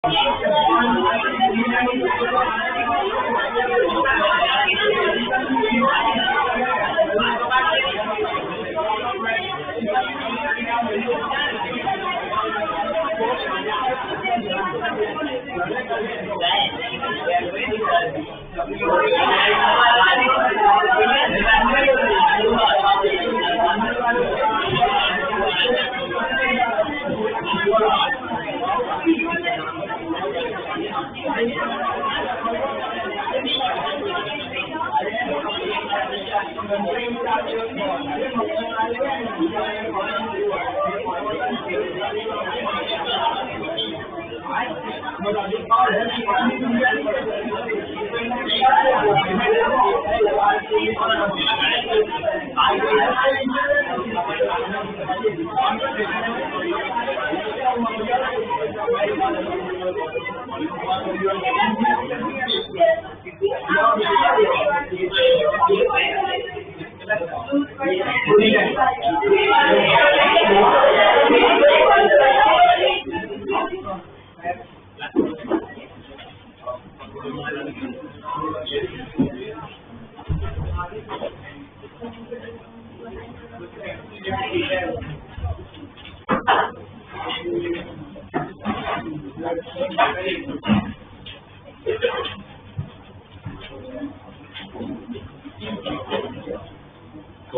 हो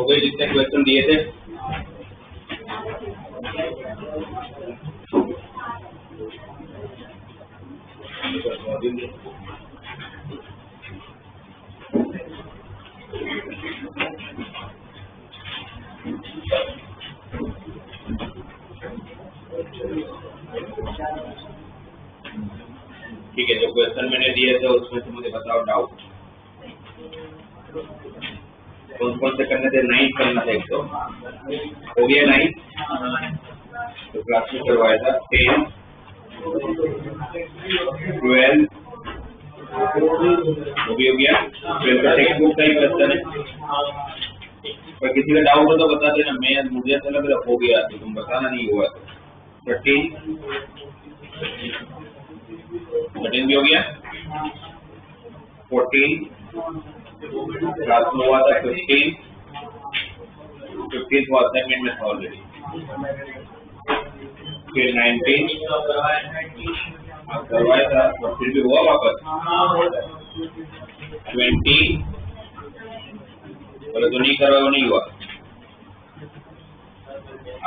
गए जितने क्वेश्चन दिए थे। ठीक है, जो क्वेश्चन मैंने दिए थे उसमें से मुझे बताओ डाउट कौन कौन से करने थे। 9 करना था, एक तो हो गया 9 तो क्लास में करवाया था। 10 12 वो भी हो गया। 12 का टेक्स्ट बुक का ही क्वेश्चन है, पर किसी का डाउट हो तो बता देना। मुझे ऐसा लग रहा हो गया तो तुम बताना नहीं हुआ। 13 भी हो गया। 14 क्लास में हुआ था। 15 को असाइनमेंट में था ऑलरेडी। फिर 19 करवाया था और फिर भी हुआ वापस। 20 बोले तो नहीं करवाया, वो नहीं हुआ।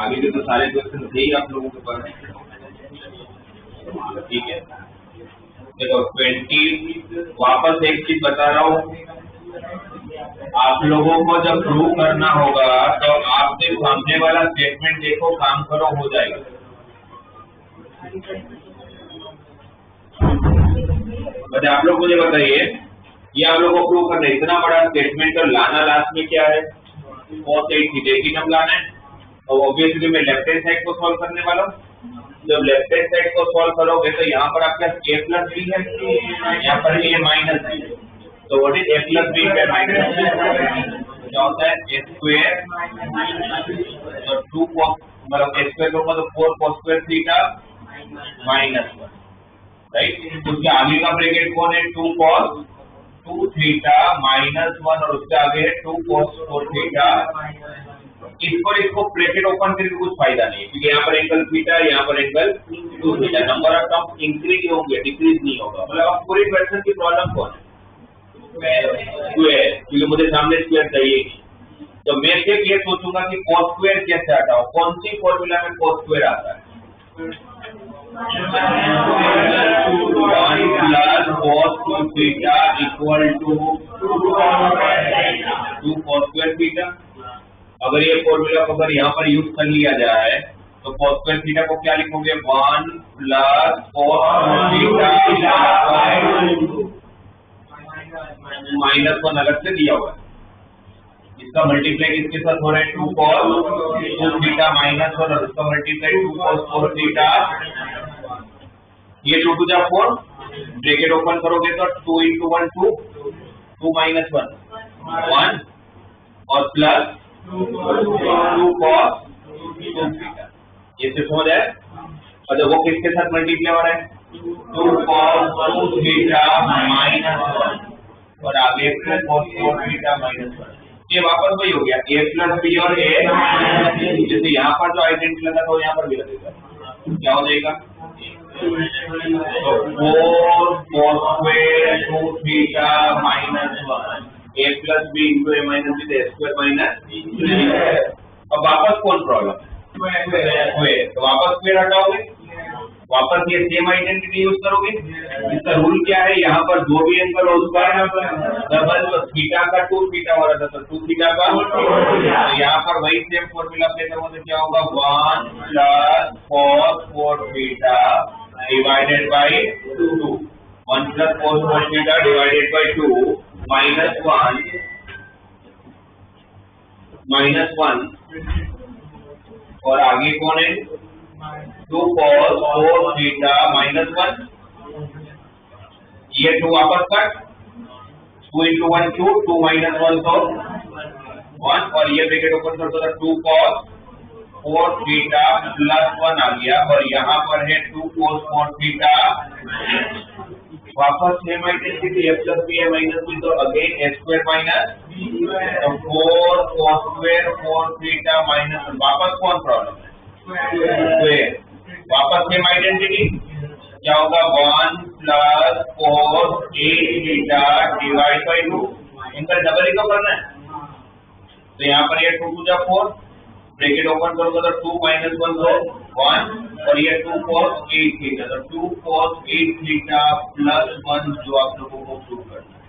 आगे के तो सारे क्वेश्चन थे ही आप लोगों के पास, ठीक है। देखो 20 वापस एक चीज बता रहा हूँ, आप लोगों को जब प्रूव करना होगा तो आपने सामने वाला स्टेटमेंट देखो, काम करो, हो जाएगा। बट आप लोग मुझे बताइए, ये आप लोगों को प्रूव करना है इतना बड़ा स्टेटमेंट, और लाना लास्ट में क्या है, cos 8 थीटा की टर्म लाना है। और ऑब्वियसली मैं लेफ्ट हैंड साइड को सॉल्व करने वाला हूँ। जब लेफ्ट हैंड साइड को सॉल्व करोगे तो यहाँ पर आपका a प्लस बी है, यहाँ पर ये माइनस है, तो what is a plus B पे माइनस क्या होता है, a स्क्वायर और 2 cos, मतलब a स्क्वायर करूंगा तो 4 cos square theta minus 1, right. उसके आगे का ब्रैकेट कौन है, 2 cos 2 थीटा माइनस 1, और उसके आगे है 2 cos 4 थीटा। इसको ब्रैकेट ओपन करके कुछ फायदा नहीं है, क्योंकि यहाँ पर एंगल थीटा, यहाँ पर angle 2 theta. Number of terms increase होंगे, डिक्रीज नहीं होगा। मतलब अब पूरी क्वेश्चन की प्रॉब्लम कौन है, स्क्वायर, क्योंकि मुझे सामने स्क्वायर चाहिए। तो मैं सिर्फ ये सोचूंगा कि cos स्क्वायर कैसे हटाओ। कौन सी फॉर्मूला में cos स्क्वायर आता है, 1 plus cos 2 theta equal to 2 cos square theta. अगर ये फॉर्मूला को अगर यहाँ पर यूज कर लिया जाए तो cos स्क्वायर थीटा को क्या लिखोगे, 1 प्लस cos थीटा माइनस 1 अलग से दिया हुआ है। इसका मल्टीप्लाई किसके साथ हो रहा है, 2 cos 2 थीटा माइनस 1, और इसका मल्टीप्लाई 2 cos 4 थीटा। ये 2 टू जा 4, ब्रैकेट ओपन करोगे तो 2 into 1 2, 2 minus 1 1, और प्लस 2 cos 2 थीटा। ये सिर्फ हो जाए। और वो किसके साथ मल्टीप्लाई हो रहा है, 2 cos 2 थीटा माइनस 1 और आगे फिर cos 4 थीटा माइनस 1। ये वापस वही हो गया a प्लस बी और a, जैसे यहाँ पर जो आइडेंटिटी लगा था यहाँ पर भी लगेगा, क्या हो जाएगा? तो 4 cos square 2 theta minus 1 a plus B into a minus B square minus. अब वापस कौन प्रॉब्लम? स्क्वायर। तो वापस स्क्वायर हटाओगे, वापस ये सेम आइडेंटिटी यूज करोगे। इसका रूल क्या है? यहाँ पर जो भी एंगल हो उसका डबल, तो थीटा का 2 थीटा हो रहा था तो 2 थीटा का, तो यहाँ पर वही सेम फॉर्मूला अप्लाई करोगे तो क्या होगा? 1 plus cos 4 theta divided by 2, 1 plus cos 4 theta divided by 2 minus 1 और आगे कौन है? 2 cos 4 थीटा माइनस 1, ये 2 वापस कट, 2 into 1 2, 2 minus 1 तो 1 और ये ब्रैकेट ओपन कर दो 2 cos 4 थीटा प्लस 1 आ गया और यहाँ पर है 2 cos 4 थीटा, वापस same identity a plus B a minus B तो again a square minus 4 cos square 4 theta minus 1। वापस कौन प्रॉब्लम है? स्क्वायर। वापस सेम आइडेंटिटी क्या होगा? 1 plus cos 8 theta divide by 2, इनका डबल ही तो करना है तो यहाँ पर ये 2 2 4 ब्रैकेट ओपन करोगे तो 2 minus 1 तो 1 और ये 2 cos 8 थीटा तो 2 cos 8 थीटा प्लस 1 जो आप लोगों को प्रूव करना है।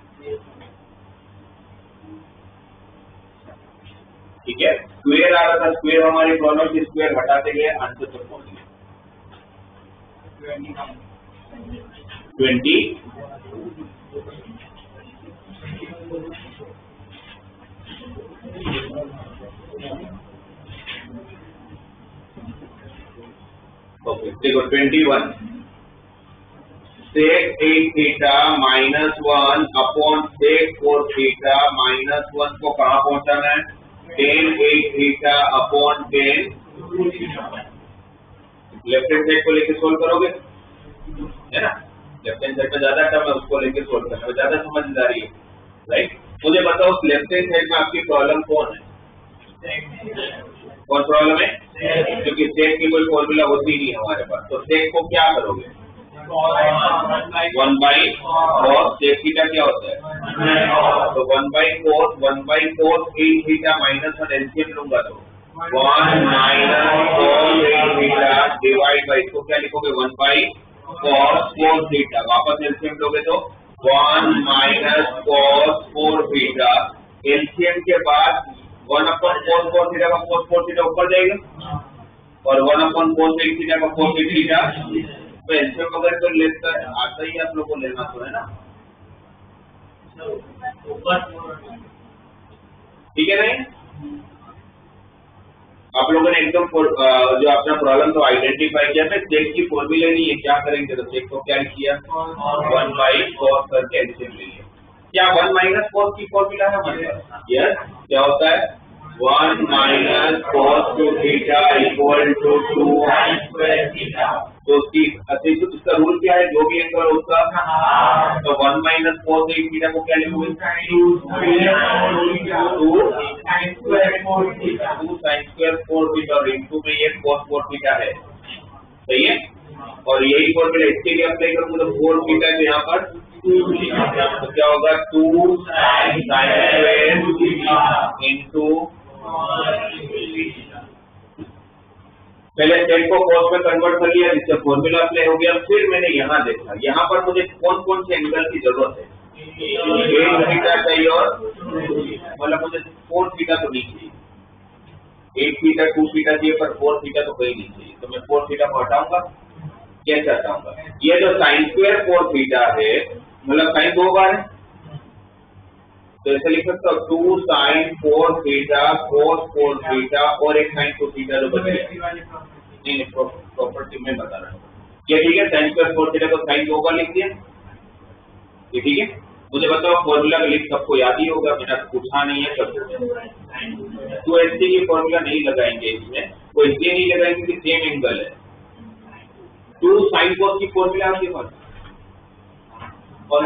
ठीक है, स्क्वायर आ रहा था, स्क्वायर हमारी प्रॉब्लम की स्क्वायर हटाते गए आंसर तक पहुंच गए 20। ओके देखो 21 sec 8 theta minus 1 upon sec 4 theta minus 1 को कहाँ पहुंचाना है? tan 8 theta upon tan, left hand side को लेके सोल्व करोगे है ना, लेफ्ट हैंड साइड में ज्यादा टर्म है उसको लेके सोल्व करना ज्यादा समझदारी है, राइट। मुझे बताओ लेफ्ट हैंड साइड में आपकी प्रॉब्लम कौन है? कौन प्रॉब्लम है? क्योंकि सेक की कोई फॉर्मूला होती नहीं है हमारे पास, तो सेक को क्या करोगे? 1 बाई cos सेक थीटा क्या होता है? तो 1 by cos 8 theta minus 1 LCM लूंगा तो 1 minus cos 8 theta divide by, इसको क्या लिखोगे? 1 बाई cos 4 थीटा, वापस एलसीएम लोगे तो 1 माइनस cos 4 थीटा, एलसीएम के बाद 1 अपॉन cos 4 थीटा का cos 4 थीटा ऊपर जाएगा और 1 अपॉन cos 8 थीटा का cos 8 थीटा, तो एलसीएम वगैरह तो लेता है आता ही आप लोगों को लेना तो है ना, ठीक है नहीं? आप लोगों ने एकदम जो अपना प्रॉब्लम तो आइडेंटिफाई किया था, सेक की फॉर्मूला नहीं है, क्या करेंगे? तो सेक को क्या किया? 1 बाई cos करके एलसीएम ले लिया। क्या 1 माइनस cos की फॉर्मूला है हमारे पास? यस, क्या होता है? 1 minus cos 2 theta equal to 2 sin square theta, तो इसका रूल क्या है? जो भी एंगल हो उसका, तो 1 माइनस cos 8 थीटा को क्या लिखोगे? 2 sin स्क्वायर 4 थीटा और इनटू में ये cos 4 थीटा है, सही है। और यही फॉर्मूला इसके लिए अप्लाई करूंगा तो 4 थीटा है यहाँ पर, तो क्या होगा? 2 sin स्क्वायर इनटू, पहले सेक को cos में कन्वर्ट कर लिया जिससे फॉर्मूला अप्लाई हो गया, फिर मैंने यहाँ देखा यहाँ पर मुझे कौन कौन से एंगल की जरूरत है? 8 थीटा चाहिए और मतलब मुझे 4 थीटा तो नहीं चाहिए, 8 थीटा 2 थीटा चाहिए पर 4 थीटा तो कहीं नहीं चाहिए, तो मैं 4 थीटा को हटाऊंगा। कैसे हटाऊंगा? ये जो साइन स्क्वायर 4 थीटा है मतलब साइन 2 बार है तो ऐसे लिख सकता हूँ 2 sin 4 थीटा cos 4 थीटा और एक sin 2 थीटा जो बचेगा, नहीं प्रॉपर्टी में बता रहा हूँ, क्या ठीक है? sin स्क्वायर 4 थीटा को sin 2 बार लिख दिया, ये ठीक है। मुझे बताओ फॉर्मूला का लिख सबको याद ही होगा, मैंने पूछा नहीं है सब, तो ऐसे की फॉर्मूला नहीं लगाएंगे इसमें, वो इसलिए नहीं लगाएंगे कि सेम एंगल है, 2 साइन कोस की फॉर्मूला आपके पास और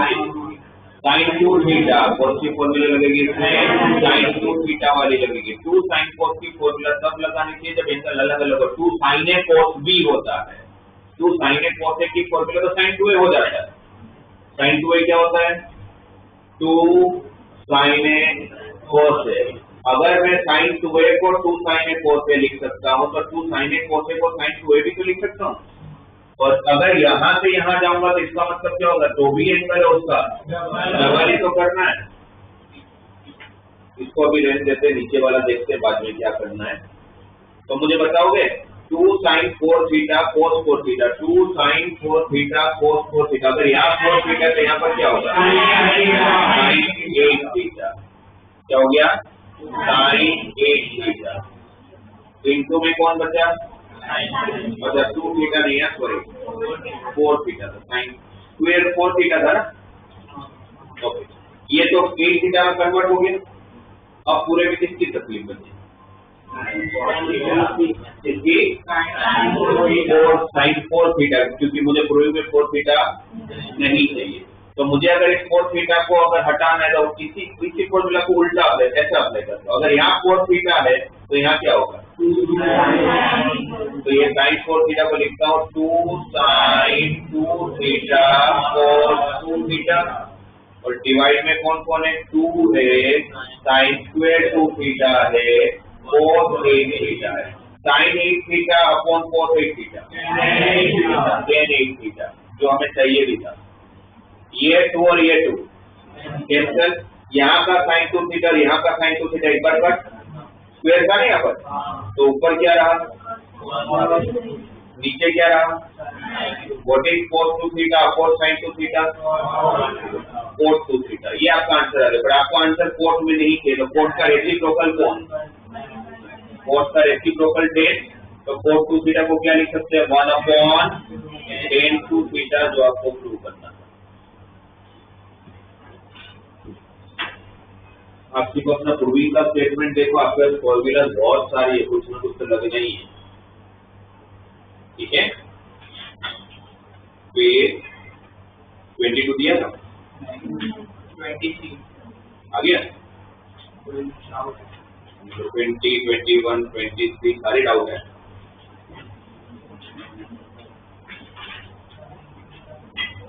साइन 2 थीटा कॉस की फॉर्मूला लगेगी, इसमें साइन 2 थीटा वाली लगेगी। 2 साइन कोस की फॉर्मूला तब लगानी चाहिए जब एंगल अलग अलग हो। 2 साइन ए कोस बी होता है, 2 साइन ए कोस ए की फॉर्मूला तो साइन 2 ए हो जाता है। साइन 2 ए क्या होता है? 2 साइन ए कोस ए। अगर मैं साइन 2a को 2 साइन ए कोस ए लिख सकता हूँ तो 2 साइन ए कोस ए को साइन 2a भी तो लिख सकता हूँ। और अगर यहाँ से यहाँ जाऊंगा तो इसका मतलब क्या होगा? जो भी एंगल है उसका डबल ही तो करना है। इसको अभी रहने देते, नीचे वाला देखते बाद में क्या करना है। तो मुझे बताओगे 2 sine 4 theta cos 4 theta, 2 sine 4 theta cos 4 theta. अगर यहाँ 4 थीटा तो यहाँ पर क्या होगा? Sine 8 theta. क्या हो गया? Sign 8 theta. इनटू में कौन बचा? अच्छा 2 थीटा नहीं है, सॉरी 4 थीटा था, साइन स्क्वायर 4 थीटा था ना। ओके, ये तो 8 थीटा में कन्वर्ट हो गया। अब पूरे में किसकी तकलीफ बची? इसकी साइन 4 थीटा, क्योंकि मुझे पूरे में 4 थीटा नहीं चाहिए। तो मुझे अगर इस 4 थीटा को अगर हटाना है तो इसी फॉर्मूला को उल्टा ऐसा अप्लाई करता हूं। अगर यहाँ 4 थीटा है तो यहाँ क्या होगा? तो ये साइन 4 थीटा को लिखता हूँ 2 साइन 2 थीटा कोस 2 थीटा, और डिवाइड में कौन कौन है? 2 है, साइन स्क्वायर 2 थीटा है, कोस 8 थीटा है। Sine 8 theta upon cos 8 theta, tan 8 theta, जो हमें चाहिए भी था। ये 2 और ये 2 कैंसल। यहाँ का साइन 2 थीटा, यहाँ का साइन 2 थीटा एक बार कट, स्क्वायर का नहीं यहाँ पर, तो ऊपर क्या रहा? नीचे क्या रहा? What is cos 2 theta upon sine 2 theta? Cos 2 theta. ये आपका आंसर आ गया। पर आपको आंसर कोस में नहीं चाहिए, तो कोस का रेसिप्रोकल कौन? कोस का रेसिप्रोकल tan, तो कोस 2 थीटा को क्या लिख सकते हैं? 1 अपॉन tan 2 थीटा, जो आपको प्रूव करना है। आपकी को अपना प्रूविंग का स्टेटमेंट देखो, आपके पास फॉर्मूला बहुत सारी है, कुछ ना कुछ तो लगना ही है। ठीक है, फिर 22 दिया था, 23 आ गया, 20, 21, 23 सारे डाउट है।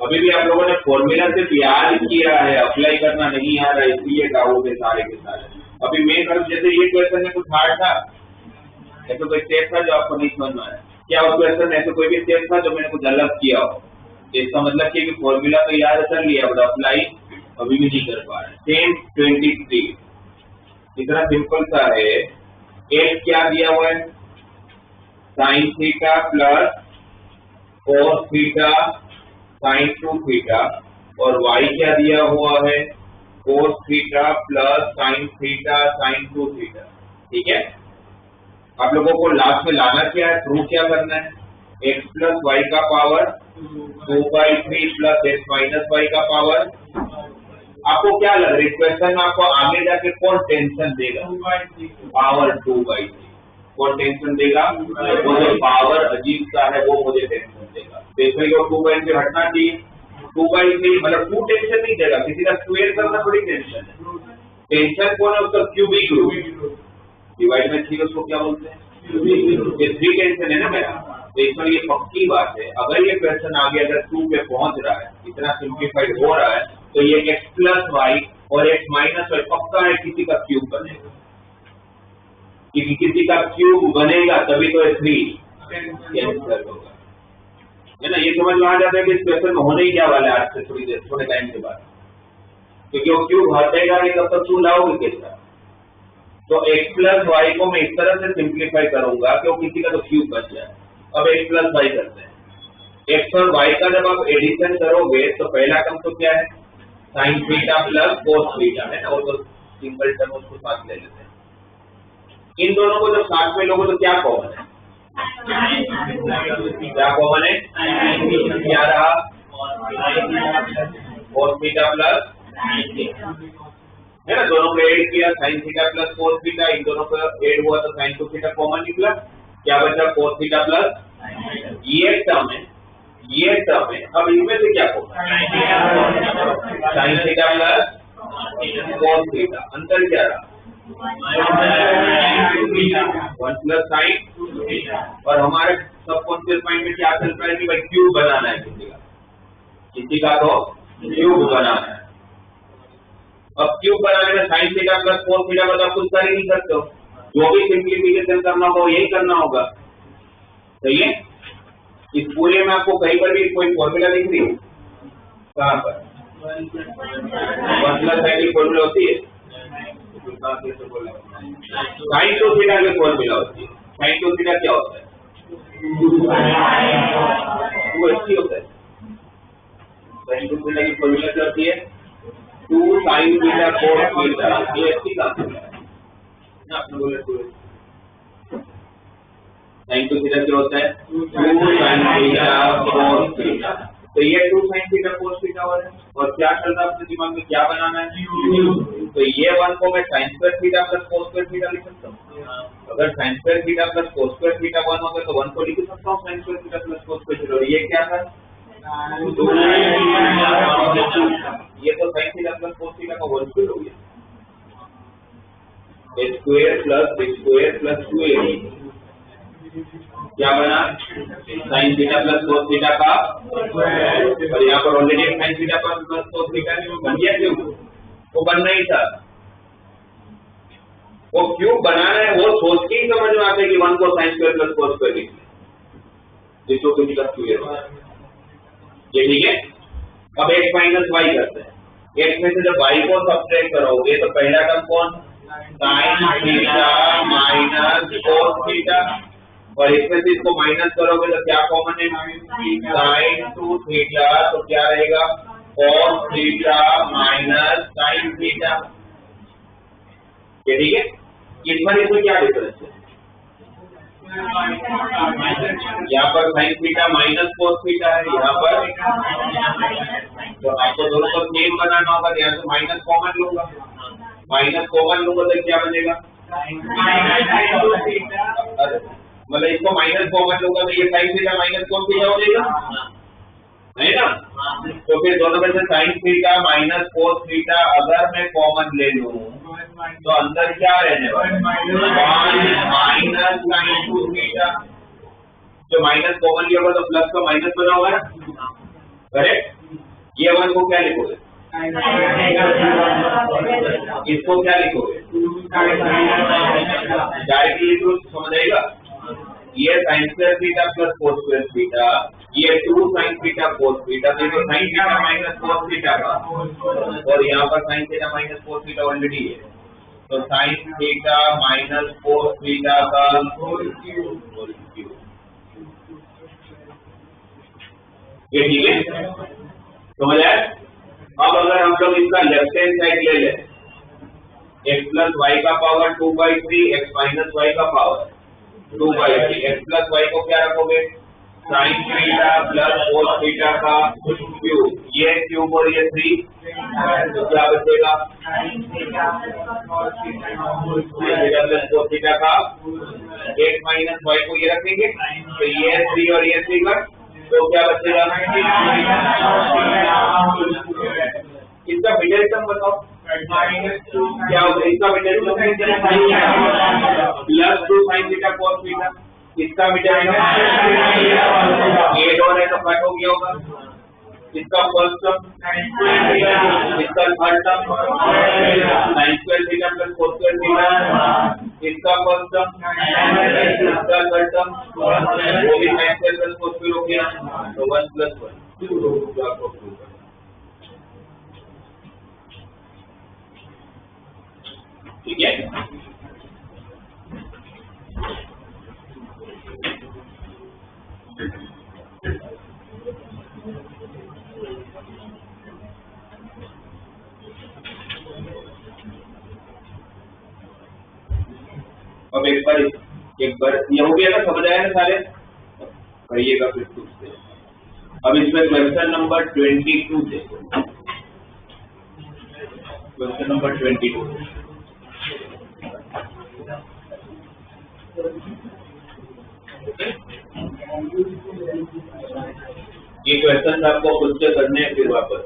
अभी भी आप लोगों ने फॉर्मूला सिर्फ याद किया है, अप्लाई करना नहीं आ रहा, इसलिए डाउट है सारे के सारे। अभी मैं कल जैसे ये क्वेश्चन में कुछ हार्ड था, ऐसा कोई स्टेप था जो आपको नहीं समझ में आया क्या? उस क्वेश्चन में ऐसा कोई भी स्टेप था जो मैंने कुछ अलग किया हो? इसका मतलब कि फॉर्मूला तो याद कर लिया, बट अप्लाई अभी भी नहीं कर पा रहे। सेम 23 इतना सिंपल सा है। एक्स क्या दिया हुआ है? Sine theta plus cos theta sine 2 theta, और y क्या दिया हुआ है? Cos theta plus sign theta sine 2 theta. ठीक है, आप लोगों को लास्ट में लाना क्या है? प्रूव क्या करना है? x प्लस वाई का power 2/3 plus x minus Y का पावर। आपको क्या लग रहा है इस क्वेश्चन में आपको आगे जाके कौन टेंशन देगा? पावर 2/3 कौन टेंशन देगा? वो जो पावर अजीब सा है वो मुझे टेंशन देगा। देखिए 2/3 से हटना चाहिए। 2/3 मतलब 2 टेंशन नहीं देगा, किसी का स्क्वायर करना थोड़ी टेंशन है। टेंशन कौन है? उसका क्यूबिक रूट। डिवाइड में 3 उसको क्या बोलते हैं? ये 3 टेंशन है ना मेरा। तो इसमें ये पक्की बात है, अगर ये क्वेश्चन आगे अगर 2 पे पहुंच रहा है, इतना सिंप्लीफाइड हो रहा है, तो ये x प्लस वाई और x माइनस वाई पक्का है किसी का क्यूब बनेगा। क्योंकि किसी का क्यूब बनेगा तभी तो 3 कैंसिल होगा, है ना। ये समझ में आ जाता है कि इस क्वेश्चन में होने ही क्या वाला है आज से थोड़ी देर, थोड़े टाइम के बाद, क्योंकि वो क्यूब हटेगा नहीं तब तक 2 लाओगे कैसा। तो x प्लस वाई को मैं इस तरह से सिंप्लीफाई करूंगा कि वो किसी का तो क्यूब बन जाए। अब x प्लस वाई करते हैं। x और y का जब आप एडिशन करोगे तो पहला टर्म तो क्या है? Sine theta plus cos theta, है ना। वो तो सिंपल टर्म उसको साथ ले लेते हैं। इन दोनों को जब साथ में लोगे तो क्या कॉमन है? क्या कॉमन है? क्या रहा? कोस थीटा प्लस, है ना। दोनों को ऐड किया, sine theta plus cos theta, इन दोनों को ऐड हुआ तो साइन 2 थीटा कॉमन निकला। क्या बचा? कोस थीटा प्लस, ये एक टर्म है। ये टर्म है। अब इनमें से क्या होगा? Sine theta plus cos theta. अंतर क्या रहा? 1 प्लस साइन। और हमारे सबकॉन्शियस माइंड में क्या चल रहा है कि भाई क्यूब बनाना है किसी का तो क्यूब बनाना है। अब क्यूब बनाने में sign theta plus cos theta का कुछ कर ही नहीं सकते हो, जो भी सिंप्लीफिकेशन करना होगा यही करना होगा। सही है। इस पूरे में आपको कहीं पर भी कोई फॉर्मूला दिख रही है? कहाँ पर? 1 प्लस साइन की फॉर्मूला होती है? साइन टू थीटा की फॉर्मूला होती है। साइन टू थीटा क्या होता है? वो अच्छी होता है। साइन टू थीटा की फॉर्मूला क्या होती है? 2 साइन थीटा कोस थीटा। ये अच्छी काम है ना, आपने बोला 2 साइन टू थीटा क्या होता है? 2 साइन थीटा कोस थीटा। तो ये 2 साइन थीटा कोस थीटा और क्या चल रहा है अपने दिमाग में? क्या बनाना है? तो ये 1 को मैं sign square theta plus cos square theta लिख सकता हूँ। अगर sign square theta plus cos square theta 1 होगा तो 1 को लिख सकता हूँ sign square theta plus cos square theta. और ये क्या था? ये तो sign theta plus cos theta का होल स्क्वायर हो गया। a square plus b square plus 2ab क्या बना? Sign theta plus cos theta का। और यहाँ पर already sign theta plus cos theta बन गया। क्यों? वो बनना ही था। वो क्यों बनाना है वो सोच के ही समझ में आता है कि 1 को sine square plus cos square लिख लें, जिसको किसी का क्लियर हो। ये ठीक है। अब x माइनस वाई करते हैं। x में से जब y को सब्ट्रैक्ट करोगे तो पहला टर्म कौन? Sine theta minus cos theta. और इसमें से इसको माइनस करोगे तो क्या कॉमन है? Sign to theta. तो क्या रहेगा? Cos theta minus sine theta. ये ठीक है। इसमें क्या डिफरेंस है? यहाँ पर sine theta minus cos theta है, यहाँ पर तो आपको दोनों को सेम बनाना होगा। यहाँ से माइनस कॉमन लूंगा, माइनस कॉमन लूंगा तो क्या बनेगा? मतलब इसको माइनस कॉमन लूंगा तो ये sine theta minus cos theta हो जाएगा, है ना? तो फिर दोनों में से sine theta minus cos theta अगर मैं कॉमन ले लूं तो अंदर क्या रहने वाला? Minus sign to theta. जो माइनस कॉमन लिया होगा तो प्लस का माइनस बना होगा ना, करेक्ट? ये 1 को क्या लिखोगे? इसको क्या लिखोगे? डायरेक्टली लिखो, समझ आएगा? ये sign square theta plus cos square theta, ये 2 साइन थीटा कोस थीटा। देखो sine theta minus cos theta का, और यहाँ पर sine theta minus cos theta already है, तो sine theta minus cos theta का होल क्यूब। ये ठीक है, समझ आया? अब अगर हम लोग इसका लेफ्ट हैंड साइड ले लें, x प्लस वाई का पावर 2/3, x माइनस वाई का पावर 2/3। x प्लस वाई को क्या रखोगे? Sign theta plus cos theta का क्यूब। ये क्यूब और ये 3, तो क्या बचेगा? थीटा प्लस कोस थीटा का। x माइनस वाई को ये रखेंगे तो ये 3 और ये 3 का, तो क्या बचेगा? इसका मिडिल टर्म बताओ क्या होगा? इसका middle term plus 2 sine theta cos theta. इसका मिडिल टर्म 8 और है तो कट हो गया होगा। इसका फर्स्ट टर्म, इसका third term sign square theta plus cos square theta. इसका फर्स्ट टर्म, इसका थर्ड टर्म वो भी sine square plus cos square हो गया, तो 1 + 1। ठीक है। अब एक बार ये हो गया ना, समझ आया ना सारे? करिएगा फिर खुद से। अब इसमें क्वेश्चन नंबर 22 देखो। क्वेश्चन नंबर 22 अब ये क्वेश्चन आपको खुद से करने हैं फिर वापस।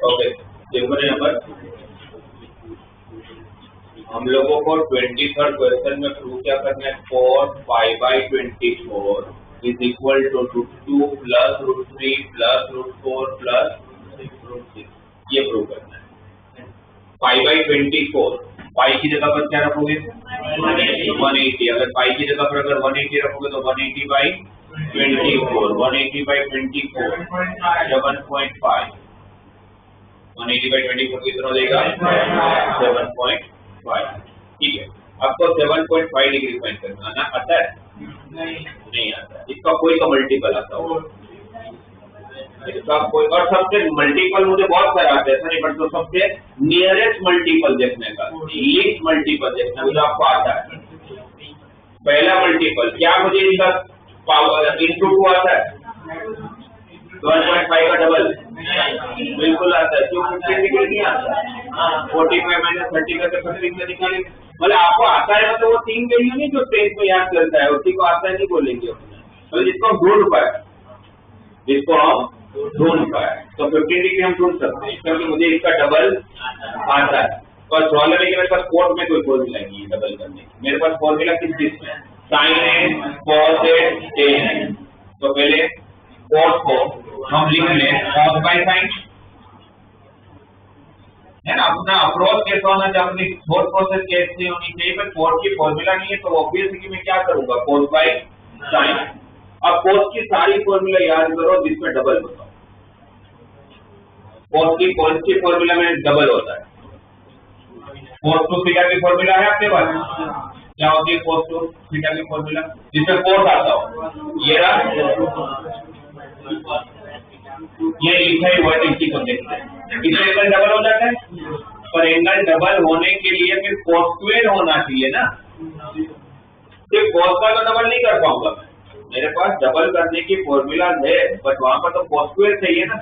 ओके, देखो यहाँ पर हम लोगों को 23rd क्वेश्चन में प्रूव क्या करना है, cos π/24 is equal to √2 plus √3 plus √4 plus √6, ये प्रूव करना है। π/24, पाई की जगह पर क्या रखोगे 180, अगर पाई की जगह पर अगर 180 रखोगे तो 180/24, 180/24 7.5, 180/24 कितना देगा 7.5। ठीक है, आपको 7.5 डिग्री फाइंड करना ना, आता है नहीं आता, इसका कोई का मल्टीपल आता हो, इसका कोई, और सबसे मल्टीपल मुझे बहुत सारा आता है, ऐसा नहीं, बट तो सबसे नियरेस्ट मल्टीपल देखने का, लीस्ट मल्टीपल देखना मुझे आपको आता है। पहला मल्टीपल क्या मुझे इसका पावर इंटू 2 आता है, 1.5 का डबल बिल्कुल आता है, क्यों 15 डिग्री नहीं आता, 45 - 30 करके 30 से निकालेंगे, मतलब आपको आता है तो वो 3 वैल्यू नहीं जो 10 में याद करता है, उसी को आता है नहीं बोलेंगे, मतलब जिसको हम ढूंढ पाए, जिसको हम ढूंढ पाए, तो 15 डिग्री हम ढूंढ सकते हैं, क्योंकि मुझे इसका डबल आता है। पर सवाल है कि मेरे पास कोट में कोई फॉर्मूला नहीं है डबल करने की, मेरे पास फॉर्मूला किस चीज में, sign A cos A ten है, तो पहले कोट को हम लिख लें कॉस बाय साइन, है ना, अपना अप्रोच कैसा होना चाहिए, अपनी थॉट प्रोसेस कैसी होनी चाहिए, पर कोट की फॉर्मूला नहीं है तो ऑब्वियसली मैं क्या करूंगा कॉस बाय साइन। अब कोस की सारी फॉर्मूला याद करो जिसमें डबल बताओ, कोस की कौन सी फॉर्मूला में डबल होता है, कोस टू थीटा की फॉर्मूला है आपके पास, क्या होती है कोस टू थीटा की फॉर्मूला, जिसमें कोस आता हो, ये ये लिखा ही हुआ इसी को देखते हैं, इसमें एंगल डबल हो जाता है, पर एंगल डबल होने के लिए फिर कोस स्क्वायर होना चाहिए ना, सिर्फ कोस का तो डबल नहीं कर पाऊंगा, मेरे पास डबल करने की फॉर्मूला है, बट वहां पर तो cos स्क्वायर चाहिए ना,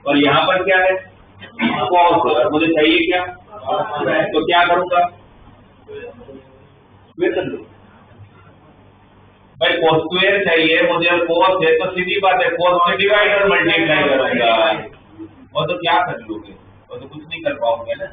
और यहाँ पर क्या है cos, और मुझे चाहिए क्या, तो क्या करूंगा भाई cos स्क्वायर चाहिए मुझे, और cos है तो सीधी बात है cos से डिवाइड और मल्टीप्लाई करूंगा, और तो क्या कर लोगे, और तो कुछ नहीं कर पाओगे ना।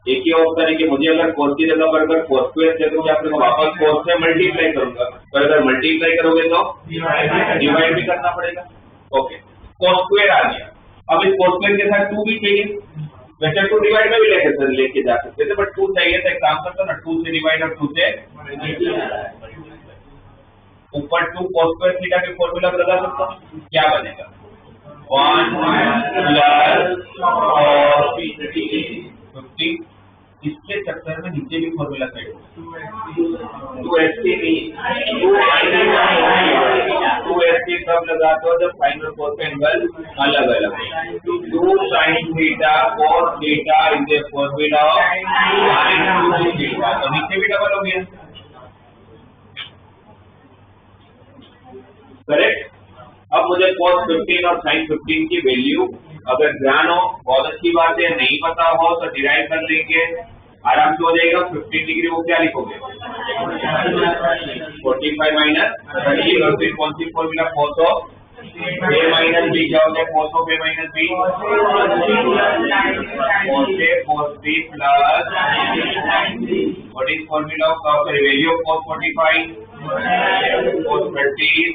एक ही ऑप्शन है कि मुझे अगर cos की जगह पर अगर cos स्क्वायर चाहिए तो मैं अपने को वापस cos से मल्टीप्लाई करूंगा, पर अगर मल्टीप्लाई करोगे तो डिवाइड भी करना पड़ेगा। ओके, cos स्क्वायर आ गया, अब इस cos स्क्वायर के साथ 2 भी चाहिए, वैसे 2 डिवाइड में भी लेके जा सकते थे, बट 2 चाहिए तो एक काम करता ना, 2 से डिवाइड और 2 से ऊपर 2 cos स्क्वायर थीटा की फॉर्मूला लगा सकता हूं, क्या बनेगा 1 प्लस cos 50, इसके चक्कर में नीचे भी फॉर्मूला साइड हो 2st कब लगाते हो जब साइन और कोस का एंगल अलग अलग हो, 2 sin theta cos theta is a formula of sin theta, तो नीचे भी डबल हो गया, करेक्ट। अब मुझे cos 15 और sin 15 की वैल्यू अगर ध्यान हो, बहुत अच्छी बात है, नहीं पता हो तो डिराइव कर लेंगे, आराम से हो जाएगा। 15 डिग्री वो क्या लिखोगे 45 माइनस 30, और फिर कौन सी formula cos of a minus b, क्या होता है cos of a minus b, cos a cos b plus what is formula of value of cos 45 cos 30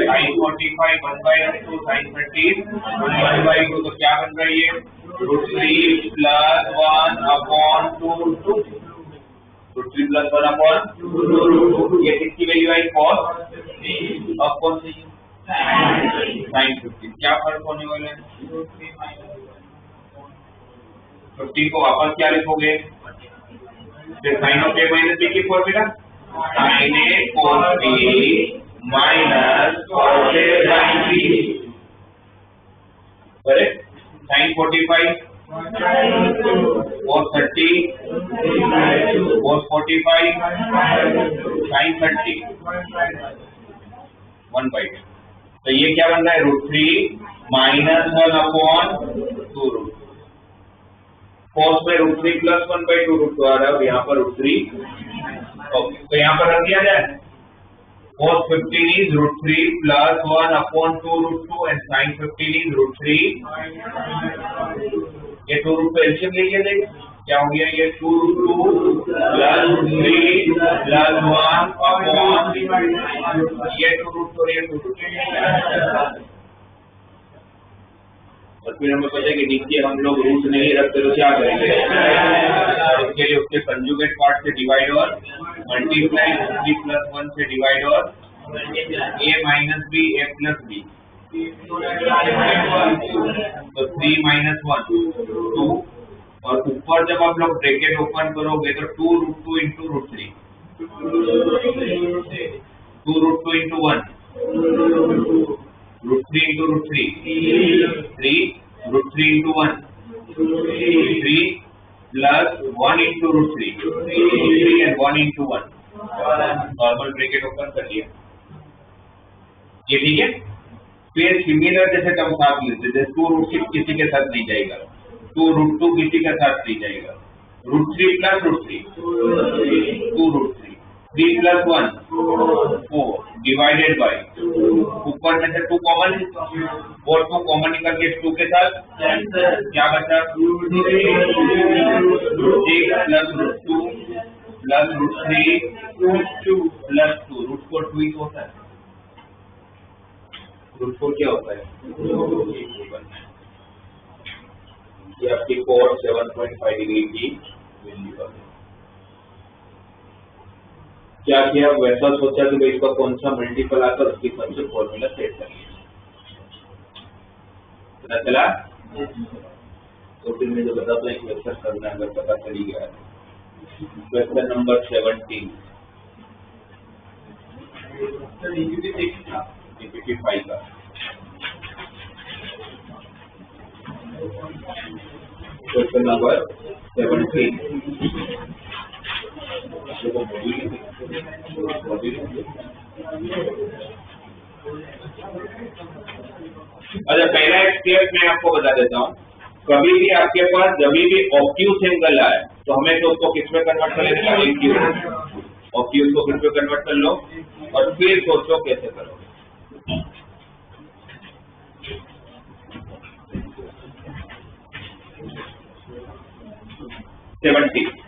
sin 45 1/2 sin 30 1/2, तो क्या बन रही है √3 प्लस 1 अपॉन 2, √3 प्लस 1 अपॉन 2, ये किसकी वैल्यू आई cos, अब कौन सी sin 15, क्या फर्क होने वाला है 15 को वापस क्या लिखोगे? फिर sine of A minus B की formula sine A cos B minus cos A sin B. Correct? Sine 45 cos 30 cos 45 sin 30 1/2। तो ये क्या बन रहा है? √3 माइनस 1/2 रूट। cos में √3 प्लस 1/2 रूट आ रहा है और यहाँ पर √3। ओके, तो यहाँ पर रख दिया जाए cos 15 is √3 plus 1/2 √2 and sin 15 is √3। ये 2 रूट पे एलसीएम ले लिया जाएगा, क्या हो गया? ये 2√2 प्लस 3 प्लस 1/, ये 2 रूट और ये 2 रूट। और फिर हमें पता है कि नीचे हम लोग रूट नहीं रखते तो क्या करेंगे? इसके लिए उसके कंजुगेट पार्ट से डिवाइड और मल्टीप्लाई, 3 प्लस 1 से डिवाइड और a minus B a plus B. तो 3 माइनस 1 2, और ऊपर जब आप लोग ब्रैकेट ओपन करोगे तो 2√2 into √3, 2√2 into 1 √3 into √3 3 √3 into 1 3 plus 1 into √3 3 and 1 into 1। Normal bracket open कर लिया, ये ठीक है। फिर सिमिलर जैसे टर्म साथ लेते जैसे 2√6 किसी के साथ नहीं जाएगा, 2√2 किसी के साथ नहीं जाएगा, √3 प्लस √3 2√3 3 प्लस 1 4 डिवाइडेड बाय, ऊपर में से 2 कॉमन और 2 कॉमन निकल के 2 के साथ क्या बचा? 6 प्लस √2 प्लस √3 प्लस 2 √4 2 होता है। √4 क्या होता है? ये आपकी cos 7.5 डिग्री की वैल्यू है। क्या किया? वैसा सोचा कि भाई इसका कौन सा मल्टीपल आता है, उसकी सबसे फॉर्मूला सेट कर लिया। पता चला? तो फिर मैं जो बताता हूँ क्वेश्चन करना है, अगर पता चली गया। क्वेश्चन नंबर 17 55 का। क्वेश्चन नंबर 17 अच्छा, पहला एक स्टेप मैं आपको बता देता हूँ। कभी भी आपके पास जब भी ऑब्ट्यूज एंगल आए तो हमें तो उसको किस में कन्वर्ट कर लेना है? ऑब्ट्यूज को किस में कन्वर्ट कर लो और फिर सोचो कैसे करोगे। 70 ठीक है।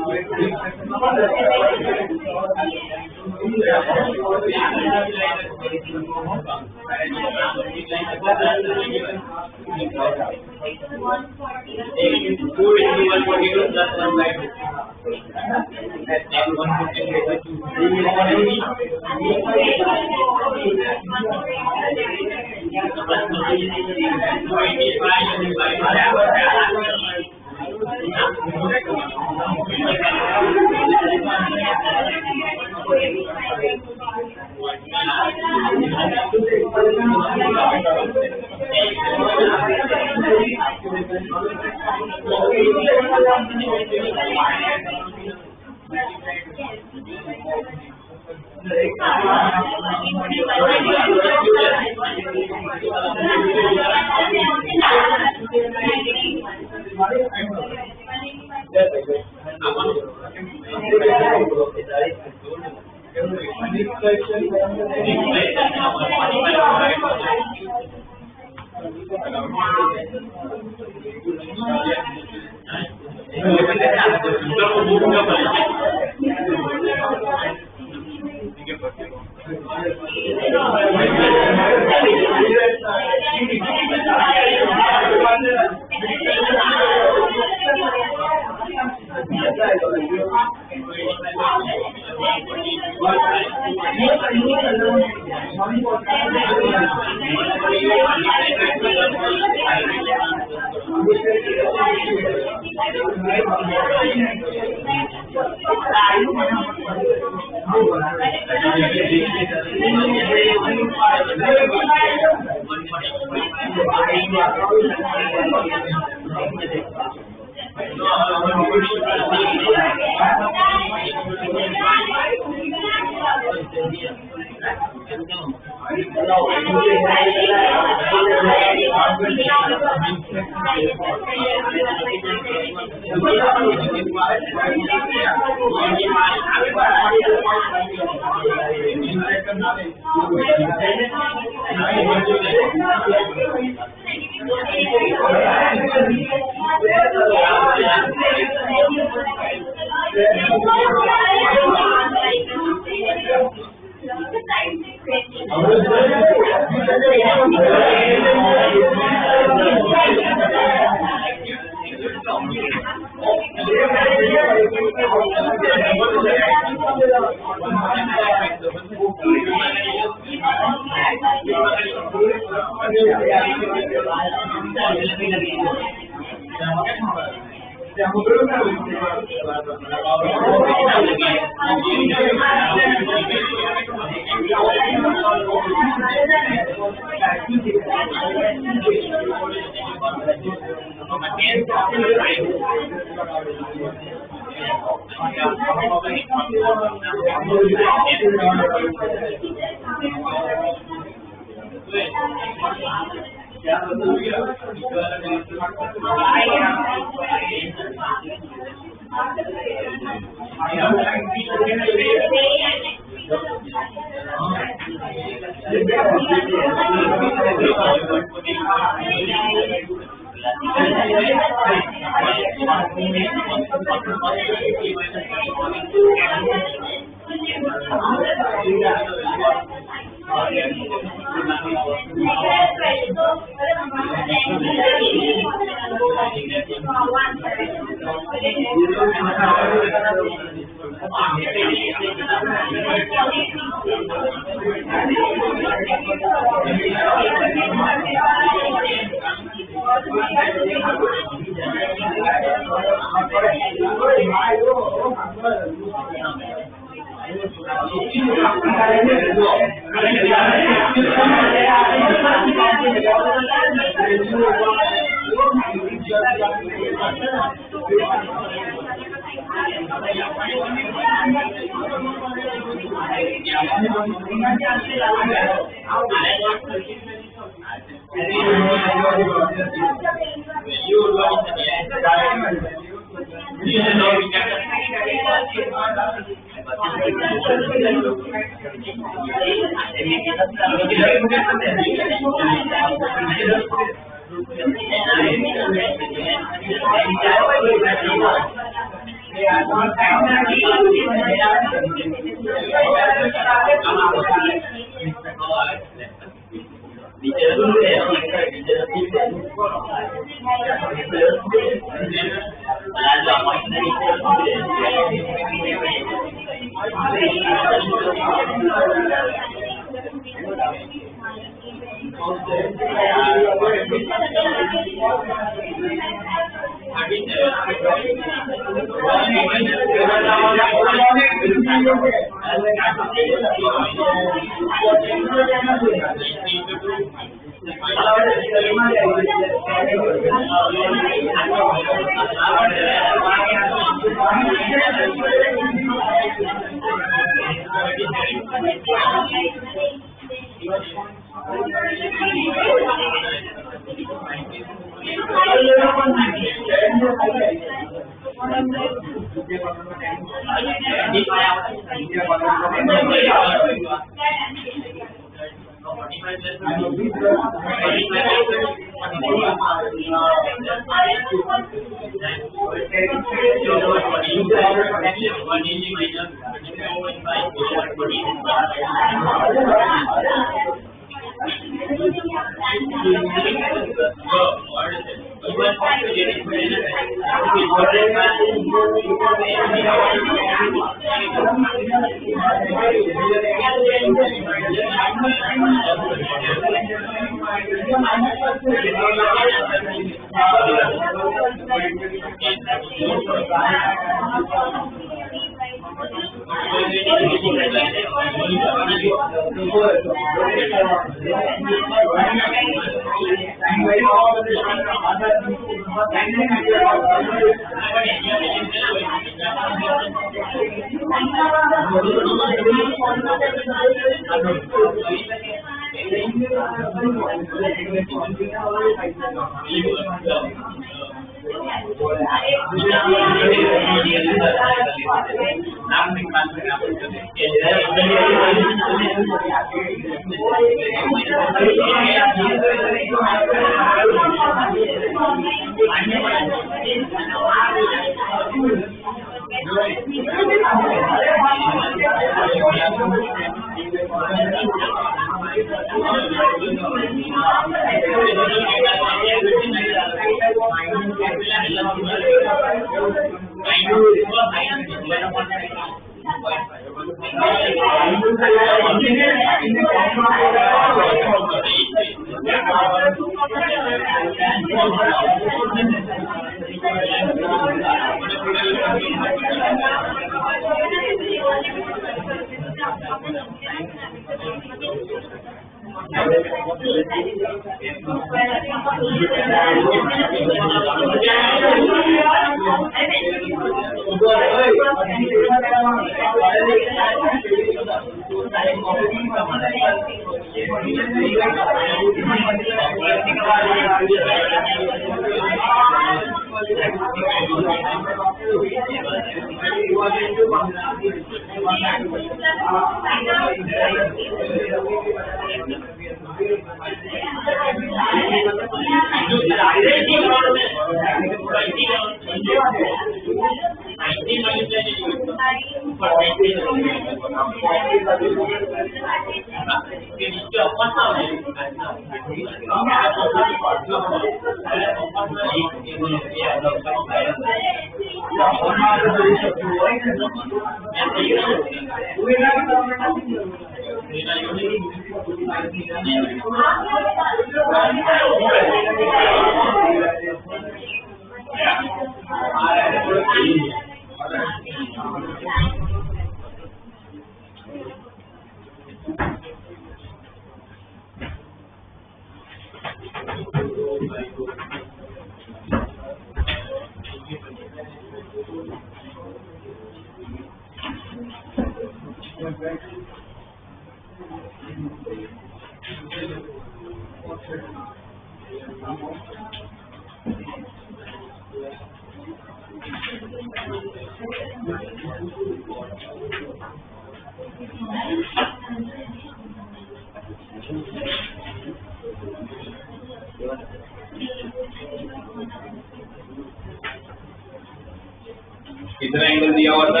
कितना एंगल दिया हुआ था?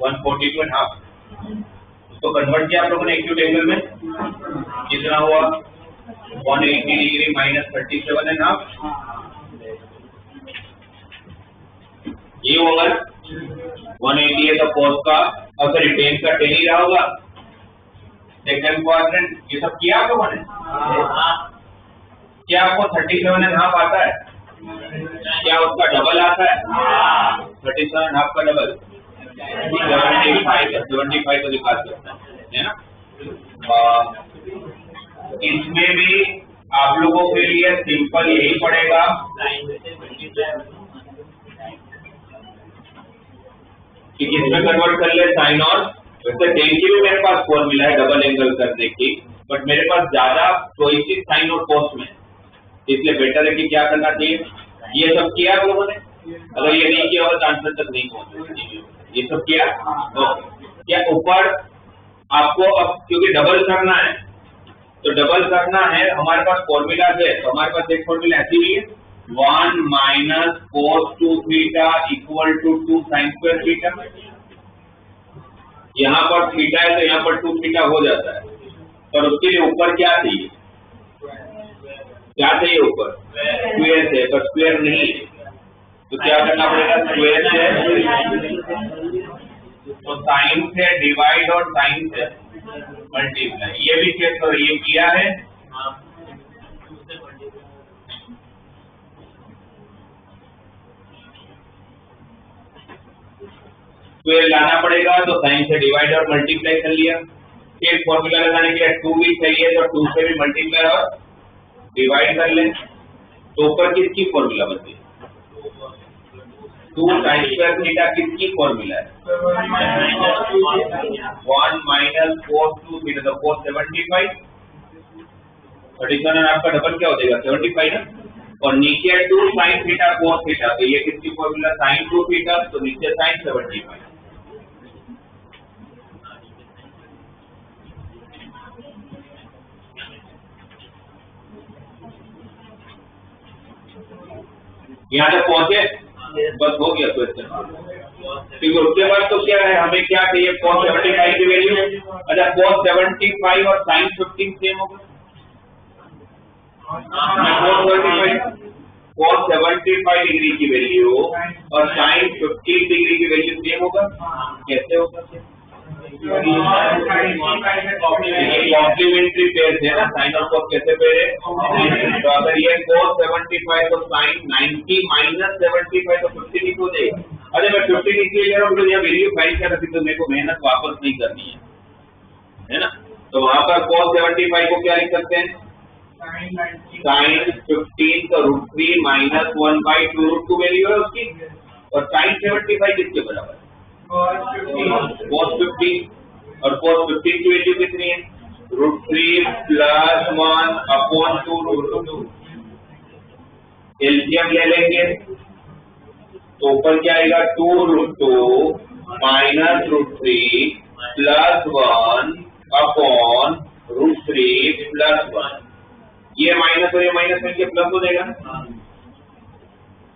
142.5। उसको कन्वर्ट किया आप लोगों ने एक्यूट एंगल में, कितना हुआ? 180 डिग्री माइनस 37.5। ये होगा 180 है तो cos का, और सॉरी tan का tan ही रहा होगा। सेकंड क्वाड्रेंट ये सब किया आप लोगों ने? क्या आपको 37.5 आता है? क्या उसका डबल आता है? 37.5 का डबल 75 को निकाल सकता है ना? इसमें भी आप लोगों के लिए सिंपल यही पड़ेगा कि किसमें कन्वर्ट कर ले, साइन और। वैसे tan की भी मेरे पास फॉर्मूला है डबल एंगल करने की, बट मेरे पास ज्यादा चॉइसेस साइन और कॉस में, इसलिए बेटर है कि क्या करना चाहिए, ये सब किया आप लोगों ने? अगर ये नहीं किया होगा तो आंसर तक नहीं पहुंचे। ये सब किया? क्या ऊपर आपको अब क्योंकि डबल करना है, तो डबल करना है हमारे पास फॉर्मूला है, तो हमारे पास एक फॉर्मूला ऐसी भी है 1 minus cos 2 theta equal to 2 sine square theta. यहाँ पर थीटा है तो यहाँ पर 2 थीटा हो जाता है, पर उसके लिए ऊपर क्या चाहिए, क्या चाहिए ऊपर, स्क्वायर है, पर स्क्वायर नहीं है, तो क्या करना पड़ेगा, स्क्वायर से तो साइन से डिवाइड और साइन से मल्टीप्लाई, ये भी चेक करो, ये किया है, स्क्वायर लाना पड़ेगा तो साइन से डिवाइड और मल्टीप्लाई कर लिया। एक फॉर्मूला लगाने के लिए 2 भी चाहिए तो 2 से भी मल्टीप्लाई और डिवाइड कर लें, तो ऊपर किसकी फॉर्मूला बनती है, 2 sin स्क्वायर थीटा किसकी फॉर्मूला है, 1 माइनस cos 2 थीटा, तो cos 75, और डिस्टेंस आपका डबल क्या हो जाएगा 75 ना, और नीचे 2 sin थीटा cos थीटा, तो ये किसकी फॉर्मूला sin 2 थीटा, तो नीचे sin 75। यहाँ तक पहुंचे, बस हो गया क्वेश्चन, क्योंकि उसके बाद तो क्या है, हमें क्या चाहिए, cos 75 की वैल्यू, अच्छा cos 75 और sin 15 सेम होगा, cos 75 डिग्री की वैल्यू और sin 15 डिग्री की वैल्यू सेम होगा, कैसे होगा, कॉम्प्लीमेंट्री पेयर है ना, साइन और cos कैसे पेयर है, तो अगर ये cos 75 तो sin 90 माइनस 75 तो 15 हो जाएगा। अरे मैं 15 इसलिए ले रहा हूँ, यहाँ वैल्यू फाइंड कर रही, तो मेरे को मेहनत वापस नहीं करनी है ना, तो वहां पर cos 75 को क्या लिख सकते हैं, sin 15 तो √3 माइनस 1/2 √2 वैल्यू है उसकी, और sin 75 किसके बराबर है, cos 15, और cos 15 की वैल्यू कितनी है, √3 प्लस 1/2 √2, एलसीएम ले लेंगे तो ऊपर क्या आएगा, 2 √2 माइनस √3 प्लस 1/√3 प्लस 1, ये माइनस और ये माइनस मिलकर प्लस हो जाएगा।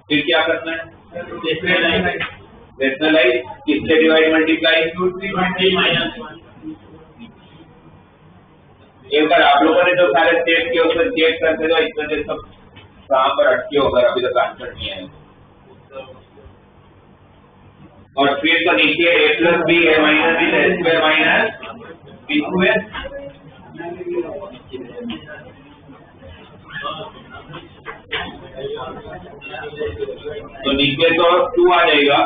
फिर क्या करना है, रेशनलाइज, किससे डिवाइड मल्टीप्लाई, एक बार आप लोगों ने जो सारे स्टेप किए उसमें चेक करते हो, इसमें से सब कहां पर अटके होकर अभी तक आंसर नहीं है, और फिर तो नीचे a प्लस बी है minus B square minus B square, तो नीचे तो 2 आ जाएगा,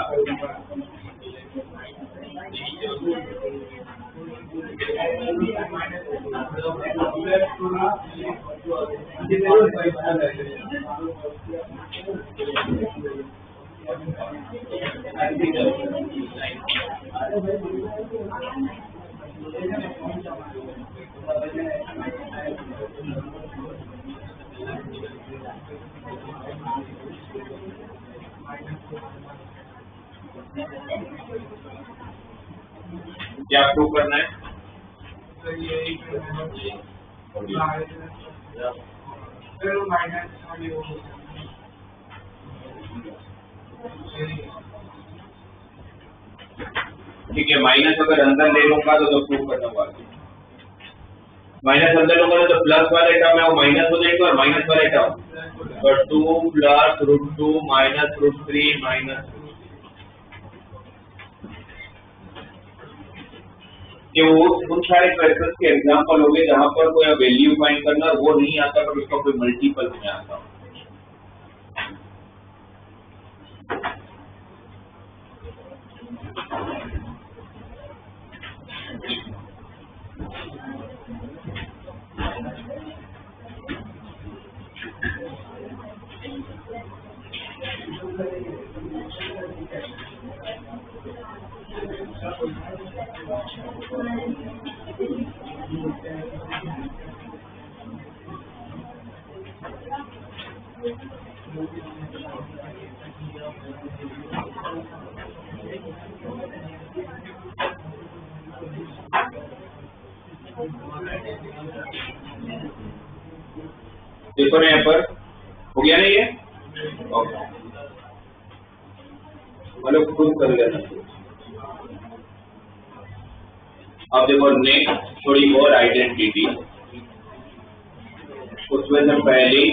क्या प्रूव करना है, ठीक है, माइनस अगर अंदर ले लूंगा तो प्रूव करना होगा, माइनस अंदर लूंगा तो प्लस वाले टर्म है वो माइनस हो जाएगा, और माइनस वाले टर्म तो 2 प्लस √2 माइनस √3 माइनस, कि वो उन सारे क्वेश्चंस के एग्जांपल हो गए जहां पर कोई वैल्यू फाइंड करना वो नहीं आता, पर उसका कोई मल्टीपल में आता। देखो ना यहाँ पर हो गया ना ये, मतलब प्रूव कर लेना। अब देखो नेक्स्ट थोड़ी और आइडेंटिटी, उसमें से पहली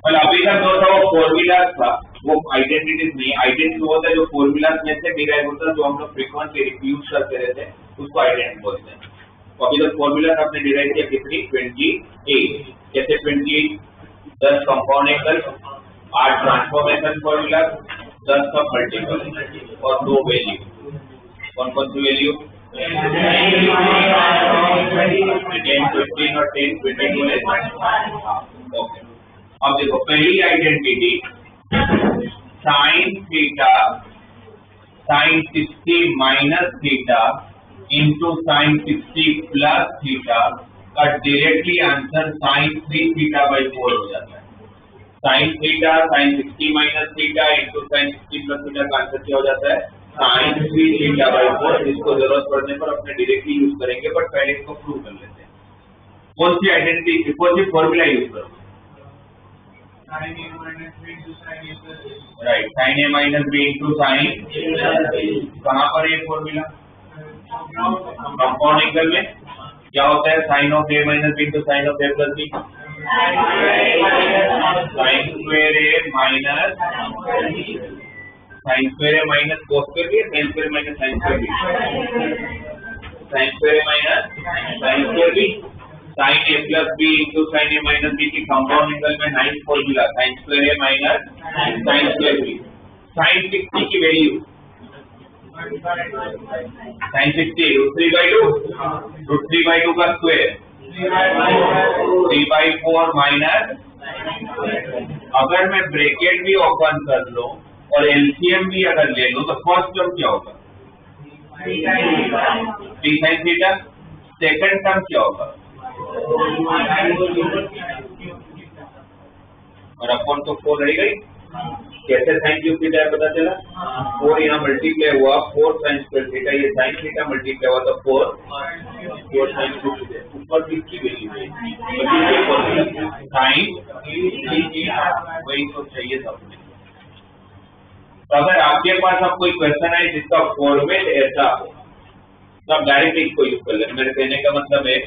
मतलब अभी तक जो था वो फॉर्मूलाज था, वो आइडेंटिटीज नहीं। आइडेंटिटी होता है जो फॉर्मूलाज में से डिराइव होता है, जो हम लोग फ्रीक्वेंटली यूज करते रहते हैं, उसको आइडेंटिटी बोलते हैं। तो अभी तक फॉर्मूलाज आपने डिराइव किया कितनी? 28। कैसे 28? 10 कंपाउंड एंगल, 8 ट्रांसफॉर्मेशन फॉर्मूला, 10 का मल्टीपल और 2 वैल्यू। कौन कौन सी वैल्यू? 10, 15 और 10, 22 है। ओके, अब देखो पहली identity sine theta sine 60 minus theta into sine 60 plus theta का directly answer sine 3 theta by 4 हो जाता है। Sine theta sine 60 minus theta into sine 60 plus theta का आंसर क्या हो जाता है? Sine 3 theta by 4। इसको जरूरत पड़ने पर अपने डायरेक्टली यूज करेंगे, बट पहले इसको प्रूव कर लेते हैं। कौन सी आइडेंटिटी, कौन सी फॉर्मूला यूज करो? Right, sign A minus B into sign. कहाँ पर ये फॉर्मूला? कंपाउंड एंगल में क्या होता है? Sine of A minus B into sine of A plus B. Sine square A minus sine square A minus cos square B, sine square minus sine square B, sine square A minus sine square B, sine A plus B into sine A minus B की compound angle में 9 formula, sine square A minus sine square B. Sine 60 की value sign 60 √3/2 का square 3/4 minus, अगर मैं bracket भी open कर लूं और एलसीएम भी अगर ले लूं तो फर्स्ट टर्म क्या होगा? 3 sin थीटा। सेकंड टर्म क्या होगा? और अपॉन तो 4 रह गई। कैसे साइन क्यूब थीटा है पता चला? 4 यहाँ मल्टीप्लाई हुआ 4 साइन स्क्वायर थीटा, ये साइन थीटा मल्टीप्लाई हुआ तो 4 साइन क्यूब थीटा। ऊपर किसकी वैल्यू है? साइन, वही तो चाहिए था अपने। तो अगर आपके पास अब कोई क्वेश्चन है जिसका फॉर्मेट ऐसा हो तो आप डायरेक्ट इसको यूज कर लें। मेरे कहने का मतलब है,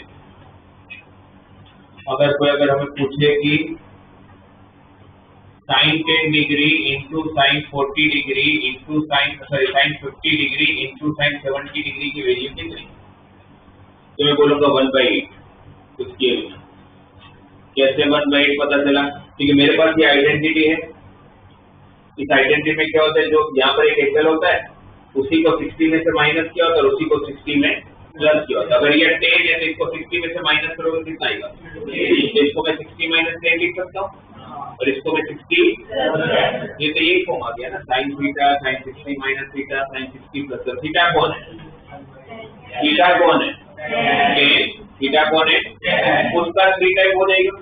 अगर हमें पूछे कि sine 10 degree into sine 40 degree into sine 50 degree into sine 70 degree की वैल्यू कितनी, तो मैं बोलूंगा 1/8। कुछ किए बिना। कैसे 1/8 पता चला? ठीक है, मेरे पास ये आइडेंटिटी है। इस आइडेंटिटी में क्या होता है, जो यहाँ पर एक एंगल होता है उसी को 60 में से माइनस किया होता है और उसी को 60 में प्लस किया होता है। अगर ये 10 है तो इसको 60 में से माइनस करोगे कितना आएगा? इसको मैं 60 माइनस 10 लिख सकता हूँ और इसको मैं 60, ये तो यही फॉर्म आ गया ना, sign theta sine 60 minus theta sine 60 plus. Theta कौन है? थीटा कौन है? 10। थीटा कौन है? उसका 3 टाइम हो जाएगा,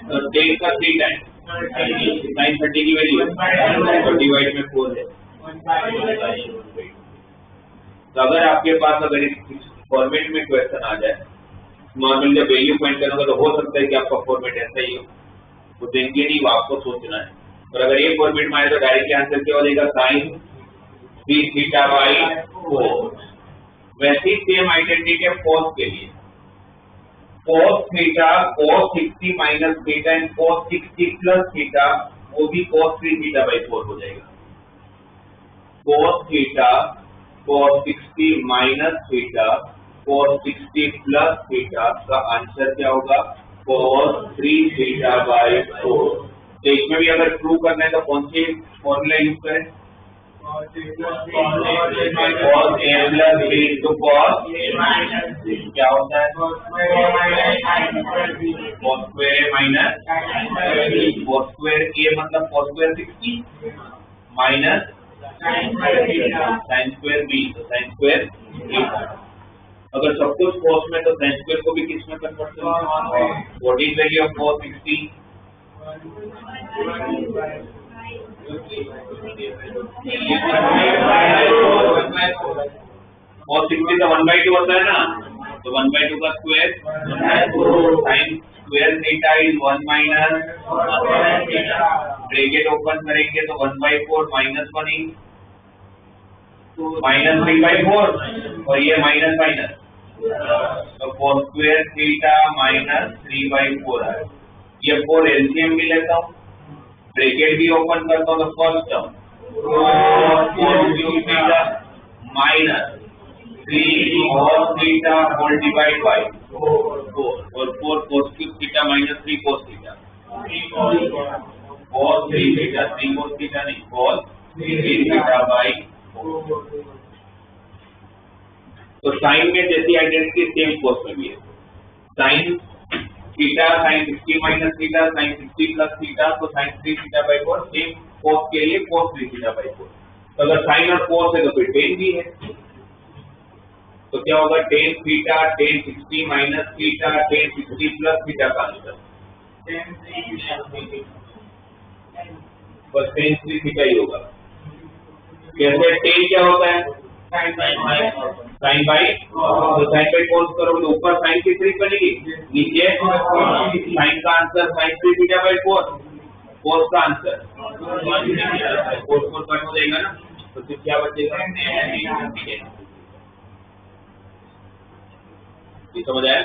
तो 10 का 3 टाइम साइन 30 की वैल्यू और डिवाइड में 4 है। तो अगर आपके पास अगर इस फॉर्मेट में क्वेश्चन आ जाए, नॉर्मल जब वैल्यू पॉइंट करूंगा तो हो सकता है कि आपका फॉर्मेट ऐसा ही हो, तो देंगे नहीं, वो आपको सोचना है। और अगर ये फॉर्मेट में आए तो डायरेक्टली आंसर क्या हो जाएगा? Sine 3 theta by 4। वैसी सेम आइडेंटिटी है कोस के लिए। Cos theta cos 60 minus theta and cos 60 plus theta, वो भी कोस 3 थीटा बाई 4 हो जाएगा। Cos theta cos 60 minus theta cos 60 plus theta का आंसर क्या होगा? Cos 3 theta by 4। तो इसमें भी अगर प्रूव करना है तो कौन सी फॉर्मूला यूज करें? cos a plus b into cos क्या होता है? cos square a minus cos square a मतलब cos square 60 minus sine square b, तो साइन स्क्वायर a। अगर सब कुछ cos में तो साइन स्क्वायर को भी किस में कन्वर्ट करेंगे? What is value of cos 60? cos 60 तो 1/2 होता है ना, तो 1/2 का square sine square theta is 1 minus, bracket open करेंगे तो 1/4 -1 माइनस 3/4 और ये माइनस माइनस, तो cos स्क्वायर थीटा माइनस 3/4 है। ये 4 एलसीएम भी लेता हूँ, ब्रैकेट भी ओपन करता हूँ, तो first term cos cube theta minus 3 cos theta whole divide by 4 और 4 cos cube theta minus 3 cos theta, cos 3 theta, 3 cos theta नहीं, cos 3 थीटा बाय 4। तो साइन में जैसी आइडेंटिटी सेम कोस में भी है, sine theta sine 60 minus theta sine 60 plus theta, तो sign 3 theta by 4 same कोस के लिए cos 3 थीटा बाई 4। तो अगर साइन और कोस है तो फिर टेन भी है, तो क्या होगा tan theta tan 60 minus theta tan 60 plus theta का आंसर बस टेन 3 थीटा ही होगा। कैसे टेन क्या होता है साइन बाई, तो साइन बाई कोस करोगे तो ऊपर साइन की 3 बनेगी, नीचे साइन का आंसर साइन 3 थीटा बाई 4, कोस का आंसर कोस को कट हो जाएगा ना, तो फिर क्या बचेगा, ये समझ आया?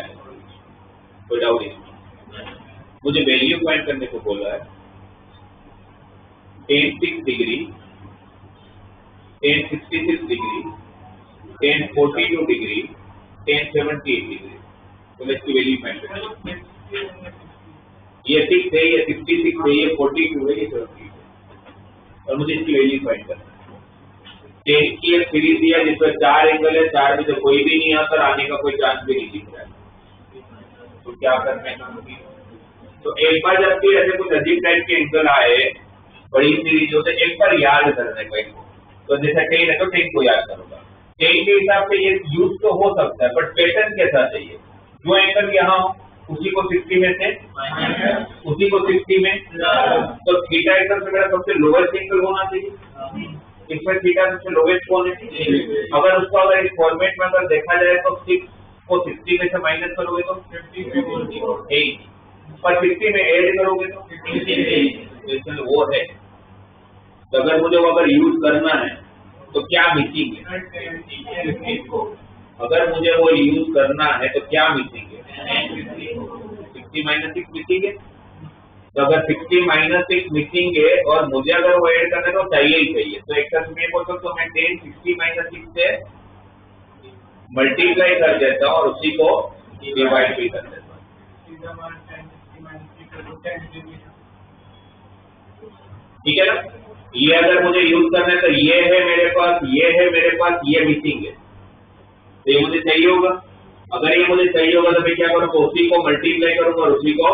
कोई डाउट नहीं? मुझे वैल्यू फाइंड करने को बोला है, tan 6 degree, tan 66 degree, tan 42 degree, tan 78 degree, तो इसकी वैल्यू फाइंड करनी है। ये 6 है, ये 66 है, ये 42 है, ये 78 है, और मुझे इसकी वैल्यू फाइंड करना है। tan की एक सीरीज दिया जिसमें 4 एंगल है, 4 में से कोई भी नहीं आता, आने का कोई चांस भी नहीं दिख रहा है, तो क्या करना है? तो एक बार जब भी ऐसे कुछ अजीब टाइप के एंगल आए बड़ी सीरीज होते, एक बार याद करने का इनको, तो जैसे टेन है तो टेन को याद करूंगा, टेन के हिसाब से ये यूज तो हो सकता है, बट पैटर्न कैसा चाहिए, जो एंगल यहाँ हो उसी को 60 में से उसी को 60 में, तो थीटा एंगल से मेरा सबसे लोवेस्ट एंगल होना चाहिए, इसमें थीटा सबसे लोवेस्ट कौन है? अगर उसको अगर इस फॉर्मेट में अगर देखा जाए तो 6 को 60 में से माइनस करोगे तो 8, पर 60 में ऐड करोगे तो वो है। तो अगर मुझे वो अगर यूज करना है तो क्या मिसिंग है? अगर मुझे वो यूज करना है तो क्या मिसिंग है? 60 माइनस 6 मिसिंग है, तो अगर 60 माइनस 6 मिसिंग है और मुझे अगर वो ऐड करना है तो चाहिए ही चाहिए, तो एक तरफ में बोल सकता हूँ मैं 10 60 माइनस 6 से मल्टीप्लाई कर देता हूँ और उसी को डिवाइड भी कर देता हूँ। ठीक है ना? ये अगर मुझे यूज करना है तो ये है मेरे पास, ये है मेरे पास, ये मिसिंग है, तो ये मुझे चाहिए होगा। अगर ये मुझे चाहिए होगा तो मैं क्या करूँगा, उसी को मल्टीप्लाई करूंगा और उसी को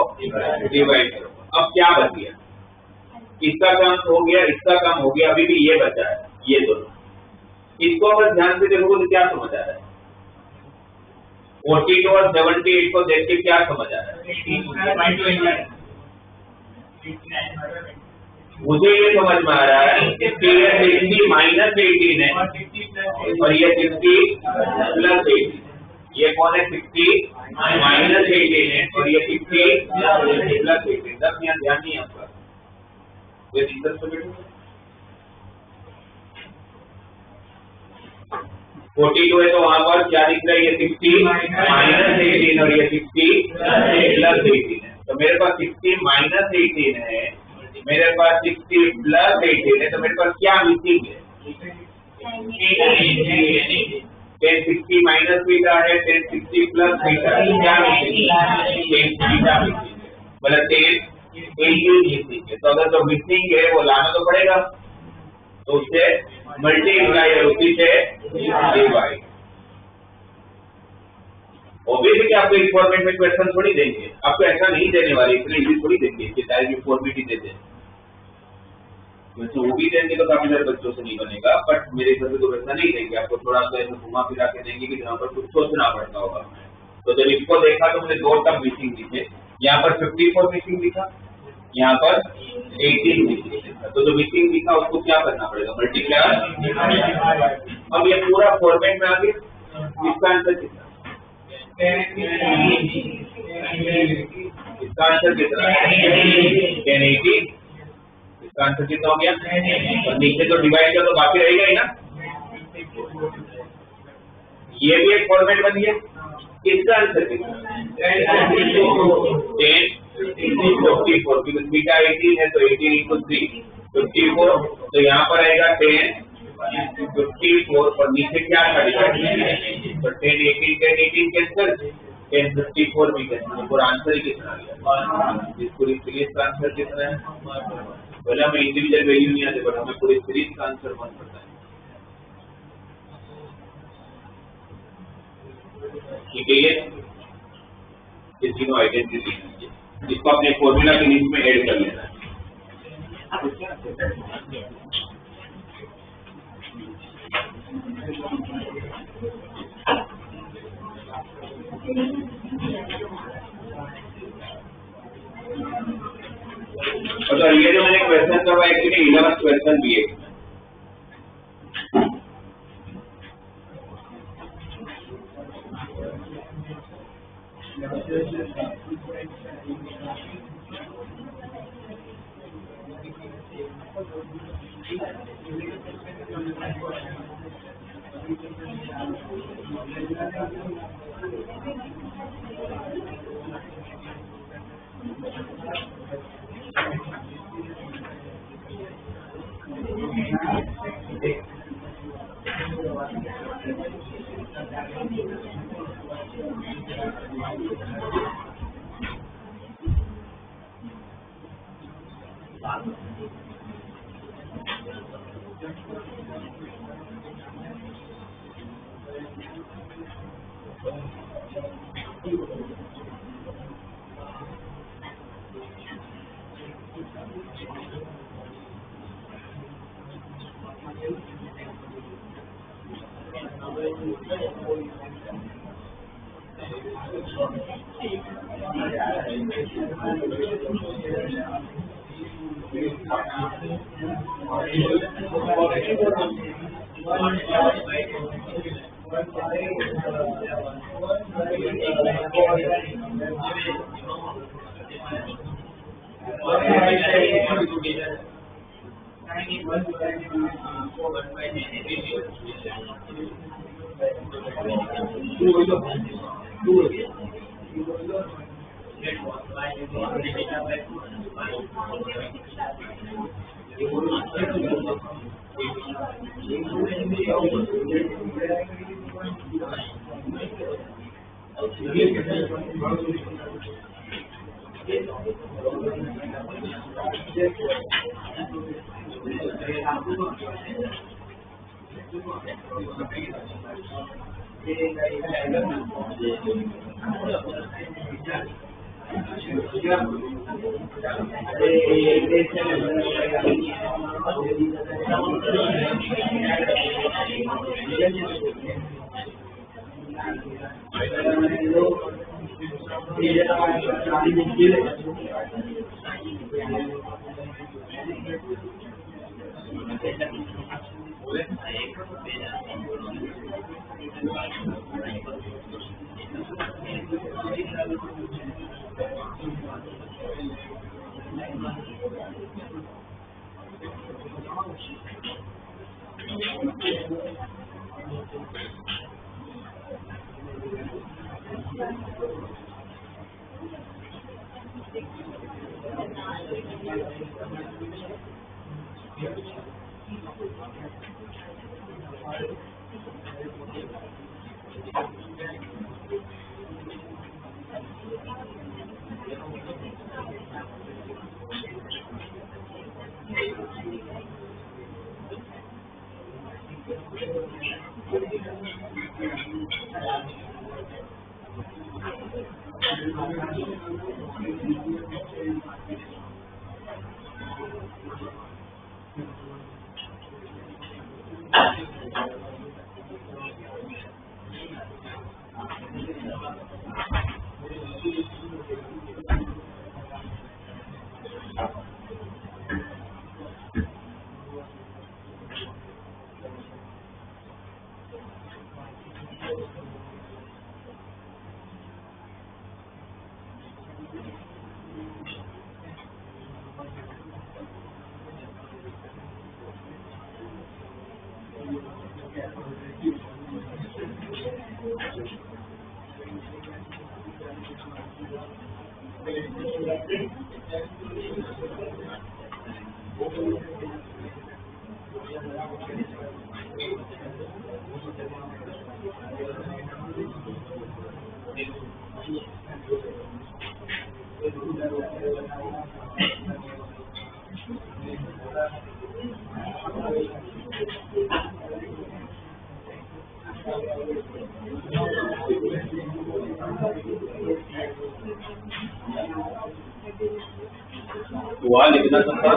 डिवाइड करूंगा। अब क्या बच गया? इसका काम हो गया, इसका काम हो गया, अभी भी ये बचा है, ये दोनों। इसको अगर ध्यान से देखोगे तो क्या समझ आ रहा है? 42 और 78 को देख के क्या समझ आ रहा है? मुझे ये समझ में आ रहा है कि ये 60 माइनस 18 है और ये 60 प्लस 18, ये कौन है? 60 माइनस 18 है और ये 60 प्लस 18। तब यहाँ ध्यान नहीं आपका, ये 42 है तो वहां पर क्या दिख रहा है? ये 60 माइनस 18 और ये 60 प्लस 18 है, तो मेरे पास 60 माइनस 18 है, मेरे पास 60 प्लस 18 है, तो मेरे पास क्या मिसिंग है? 10 60 माइनस थीटा है, 10 60 प्लस थीटा है, क्या मिसिंग है? 10 थीटा मिसिंग है, मतलब 10 मिसिंग है। तो अगर जो मिसिंग है वो लाना तो पड़ेगा, तो उससे मल्टीप्लाई और उसी से डिवाइड। ऑब्वियसली कि आपको इस फॉर्मेट में क्वेश्चन थोड़ी देंगे, आपको ऐसा नहीं देने वाले, इतने इजी थोड़ी देंगे कि डायरेक्ट फॉर्मेट ही दे दें। वैसे वो भी देंगे तो काफी सारे बच्चों से नहीं बनेगा, बट मेरे घर में तो वैसा नहीं देंगे, आपको थोड़ा सा ऐसा घुमा फिरा के देंगे कि जहाँ पर कुछ सोचना पड़ता होगा। तो जब इसको देखा तो मुझे 2 टर्म मिसिंग दिखे, यहाँ पर 54 मिसिंग दिखा, यहाँ पर 18 मिसिंग दिखा, तो जो मिसिंग दिखा उसको क्या करना पड़ेगा? मल्टीप्लाई। अब ये पूरा फॉर्मेट में आ गया, इसका आंसर कितना? इसका आंसर कितना? 1080। इसका आंसर कितना हो गया? और नीचे तो डिवाइड का तो बाकी रहेगा ही ना, ये भी एक फॉर्मेट बन गया। इसका आंसर कितना? 10 54, क्योंकि बीटा 18 है तो 18 × 3 54, तो यहाँ पर आएगा 10 54 और नीचे क्या था डिवाइड, तो 10 18 कैंसिल, 10 54 भी कैंसिल, और आंसर ही कितना आ गया? पूरी सीरीज का आंसर कितना है? बोला हमें इंडिविजुअल वैल्यू नहीं आते, बट हमें पूरी सीरीज का आंसर 1 पता है। ठीक है, ये तीनों आइडेंटिटी इसको अपने फॉर्मूला के लिस्ट में ऐड कर लेना है। तो ये जो मैंने क्वेश्चन करवा एक्चुअली 11th क्वेश्चन भी है। वहाँ लिखना था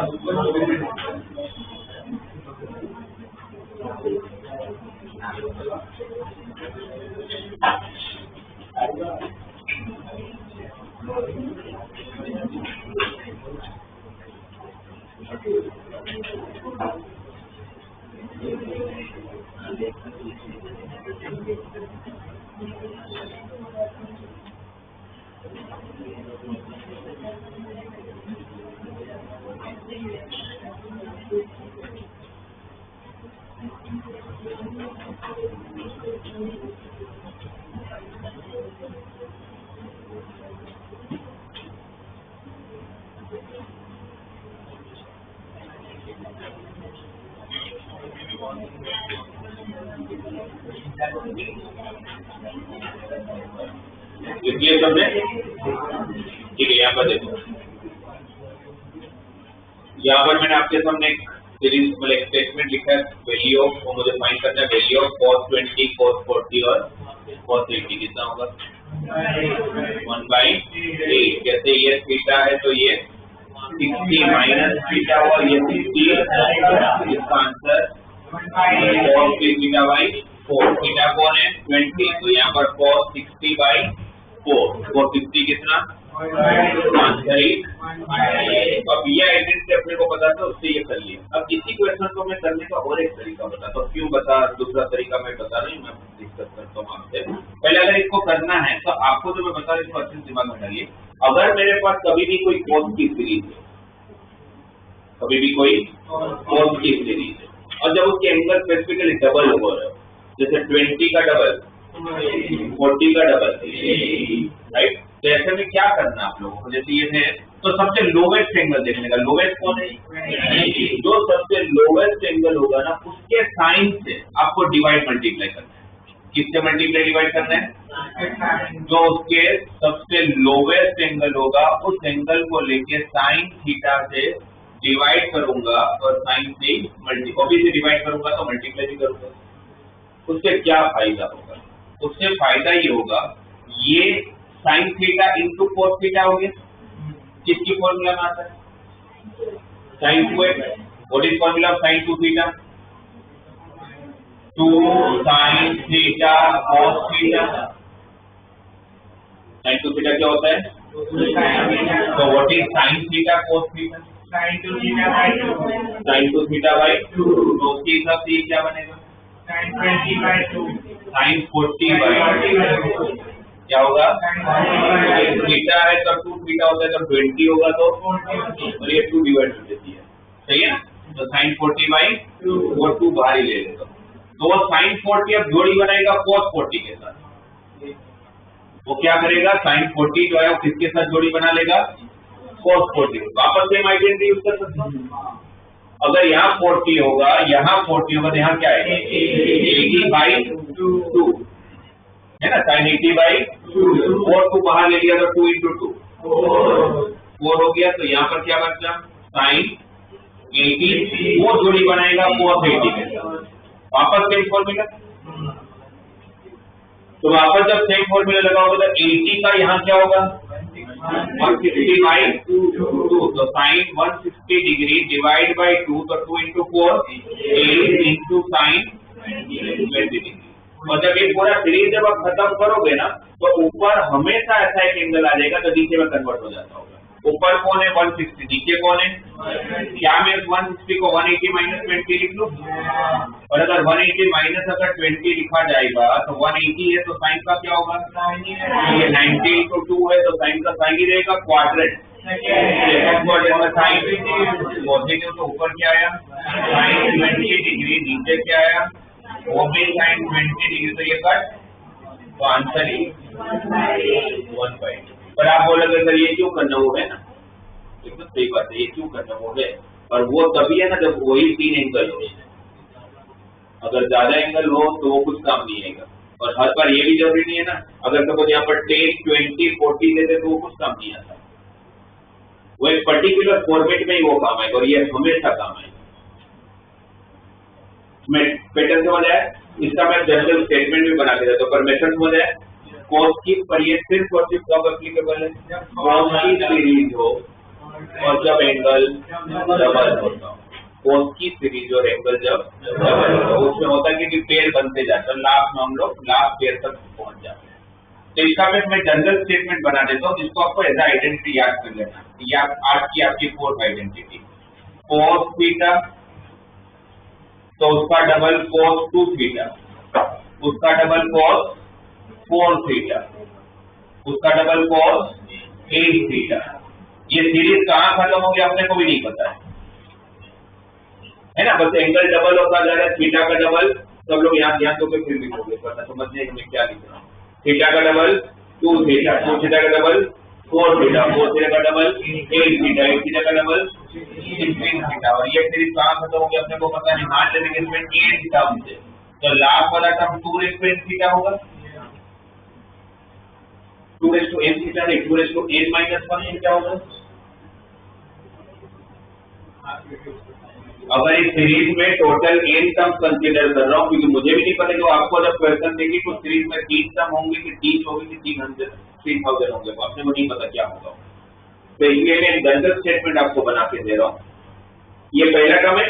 लिखिए सबने, ठीक है। यहाँ पर देखो, यहाँ पर मैंने आपके सामने एक सीरीज मतलब एक स्टेटमेंट लिखा है, वैल्यू ऑफ, वो मुझे फाइंड करना है वैल्यू ऑफ cos 20, cos 40 और cos 80 कितना होगा 1/8। जैसे ये थीटा है तो ये 60 माइनस थीटा और ये 60, इसका आंसर cos थीटा/4। थीटा कौन है 20, तो यहाँ पर cos 60/4, cos 60 कितना आंसर 1। अब ये आइडेंटिटी अपने को पता था, उससे ये कर लिया। अब इसी क्वेश्चन को मैं करने का और एक तरीका बताता हूँ। क्यों बता, दूसरा तरीका मैं बता रही हूँ, मैं डिस्कस करता हूँ आपसे। पहले अगर इसको करना है तो आपको जो मैं बता रही हूँ इसको अच्छे से दिमाग में डालिए। अगर मेरे पास कभी भी कोई cos की सीरीज है, कभी भी कोई cos की सीरीज है, और जब उसके एंगल स्पेसिफिकली डबल हो रहे हो, जैसे 20 का डबल 40 का डबल, राइट। तो ऐसे में क्या करना है आप लोगों को, जैसे ये है तो सबसे लोवेस्ट एंगल देखने का। लोवेस्ट कौन है, जो सबसे लोवेस्ट एंगल होगा ना, उसके साइन से आपको डिवाइड मल्टीप्लाई करना है। किससे मल्टीप्लाई डिवाइड करना है, जो उसके सबसे लोवेस्ट एंगल होगा उस एंगल को लेके साइन थीटा से डिवाइड करूंगा और साइन से ऑब्वियसली डिवाइड करूंगा तो मल्टीप्लाई भी करूंगा। उससे क्या फायदा होगा, उससे फायदा ये होगा, ये sine theta into cos theta हो गया। किसकी फॉर्मूला में आता है, sine 2x। What is formula of sine 2 theta, 2 sine theta cos theta. Sine 2 theta क्या होता है, तो what is sine theta cos theta, sine 2 थीटा/2। तो उसके हिसाब से क्या बनेगा, साइन 20/2, साइन 40/2 क्या होगा, थीटा है तो 2 थीटा होता है, तो 20 होगा तो, और ये 2 डिवाइड कर देती है, सही है। तो साइन 40/2 वो 2 बाहर ही ले लेगा, तो वो साइन 40 अब जोड़ी बनाएगा cos 40 के साथ। वो क्या करेगा, साइन 40 जो है वो किसके साथ जोड़ी बना लेगा, cos 40। वापस सेम आइडेंटिटी यूज कर सकते हैं। अगर यहाँ 40 होगा, यहाँ 40 होगा, तो यहाँ क्या है 80/2 है ना, साइन 80/2 और 2 बाहर ले लिया तो 2 × 2 4 हो गया। तो यहाँ पर क्या बचा, साइन 80, वो जोड़ी बनाएगा cos 80 के साथ। वापस सेम फॉर्मूला, तो वापस जब सेम फॉर्मूला लगाओगे तो 80 का यहाँ क्या होगा 160/2, तो साइन 160 डिग्री डिवाइड बाई 2, तो 2 × 4 8 × साइन 20 डिग्री। और जब ये पूरा सीरीज जब आप खत्म करोगे ना, तो ऊपर हमेशा ऐसा एक एंगल आ जाएगा तो नीचे में कन्वर्ट हो जाता होगा। ऊपर कौन है 160, नीचे कौन है, क्या मैं 160 को 180 - 20 लिख लूं, और अगर 180 माइनस अगर 20 लिखा जाएगा तो 180 है तो साइन का क्या होगा, ये 90 × 2 है तो साइन का साइन ही रहेगा क्वाड्रेंट। साइन पॉजिटिव तो ऊपर क्या आया साइन 20 डिग्री, नीचे क्या आया वो भी साइन 20 डिग्री, तो ये कट, तो आंसर ही 1/2। पर आप बोलोगे सर ये क्यों करना, वो है ना, एकदम सही बात है, ये क्यों करना वो है, और वो तभी है ना जब वही 3 एंगल हो। अगर ज्यादा एंगल हो तो वो कुछ काम नहीं आएगा, और हर बार ये भी जरूरी नहीं है ना, अगर सपोज यहाँ पर 10, 20, 40 देते तो वो कुछ काम नहीं आता, वो एक पर्टिकुलर फॉर्मेट में ही वो काम आएगा, और ये हमेशा काम आएगा। पैटर्न समझ आया, इसका मैं जनरल स्टेटमेंट भी बना के देता हूँ, पर मेथड समझ आया। कॉस की, पर ये सिर्फ और सिर्फ कब एप्लीकेबल है, कॉस की सीरीज हो और जब एंगल डबल होता हो, कॉस की सीरीज और एंगल जब डबल होता है, उसमें होता है कि पेयर बनते जाते हैं, लास्ट में हम लोग लास्ट पेयर तक पहुंच जाते हैं। तो इसका मैं जनरल स्टेटमेंट बना देता हूँ, जिसको आपको एज आइडेंटिटी याद कर लेना। याद आज की आपकी फोर्थ आइडेंटिटी, कॉस थीटा तो उसका डबल कॉस 2 थीटा, उसका डबल कॉस 4 थीटा, उसका डबल कॉस 8 थीटा। ये सीरीज कहाँ खत्म हो गया अपने को भी नहीं पता है ना, बस एंगल डबल होता जा रहा है, थीटा का डबल, सब लोग यहाँ ध्यान दो, फिर भी होंगे पता समझने में क्या लिख रहा हूँ। थीटा का डबल 2 थीटा, 2 थीटा का डबल 4 थीटा, 4 थीटा का डबल 8 थीटा, 8 थीटा का डबल 16 थीटा। और ये सीरीज कहाँ खत्म हो गया अपने को पता नहीं, मान लेते इसमें 8 थीटा हमसे, तो लास्ट वाला टर्म 2 थीटा होगा, 2n थीटा नहीं, 2n-1 थीटा होगा। अगर इस सीरीज में टोटल n टर्म्स कंसीडर कर रहा हूँ, क्योंकि मुझे भी नहीं पता कि आपको जब क्वेश्चन देगी तो सीरीज में 3 टर्म होंगे कि 30 होगी कि 3000 होंगे, आपने को नहीं पता क्या होगा। तो इसलिए मैं जनरल स्टेटमेंट आपको बना के दे रहा हूँ। ये पहला टर्म है,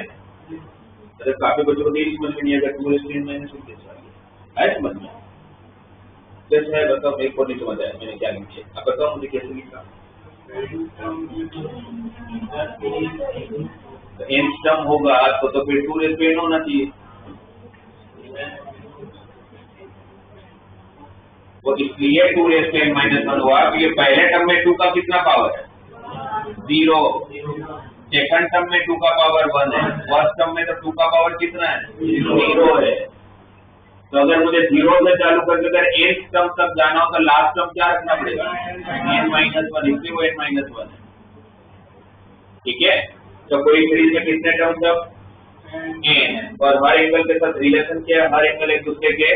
अगर काफी बच्चों को नहीं समझ में नहीं आएगा, 2n-1 है समझ में, जैसे है बताओ, मेरे को नहीं समझ आया मैंने क्या लिखा, अब बताओ मुझे कैसे लिखा। n टर्म होगा तो फिर 2n होना चाहिए, वो इसलिए 2n-1 हुआ कि ये पहले टर्म में 2 का कितना पावर है, 0, सेकंड टर्म में 2 का पावर 1 है, फर्स्ट टर्म में तो 2 का पावर कितना है, 0 है। तो अगर मुझे 0 से चालू करके अगर n टर्म तक जाना हो तो लास्ट टर्म क्या रखना पड़ेगा, n-1, इसलिए वो n-1 है। ठीक है, तो कोई सीरीज में कितने टर्म्स अब n, और हर एंगल के साथ रिलेशन क्या है, हर एंगल एक दूसरे के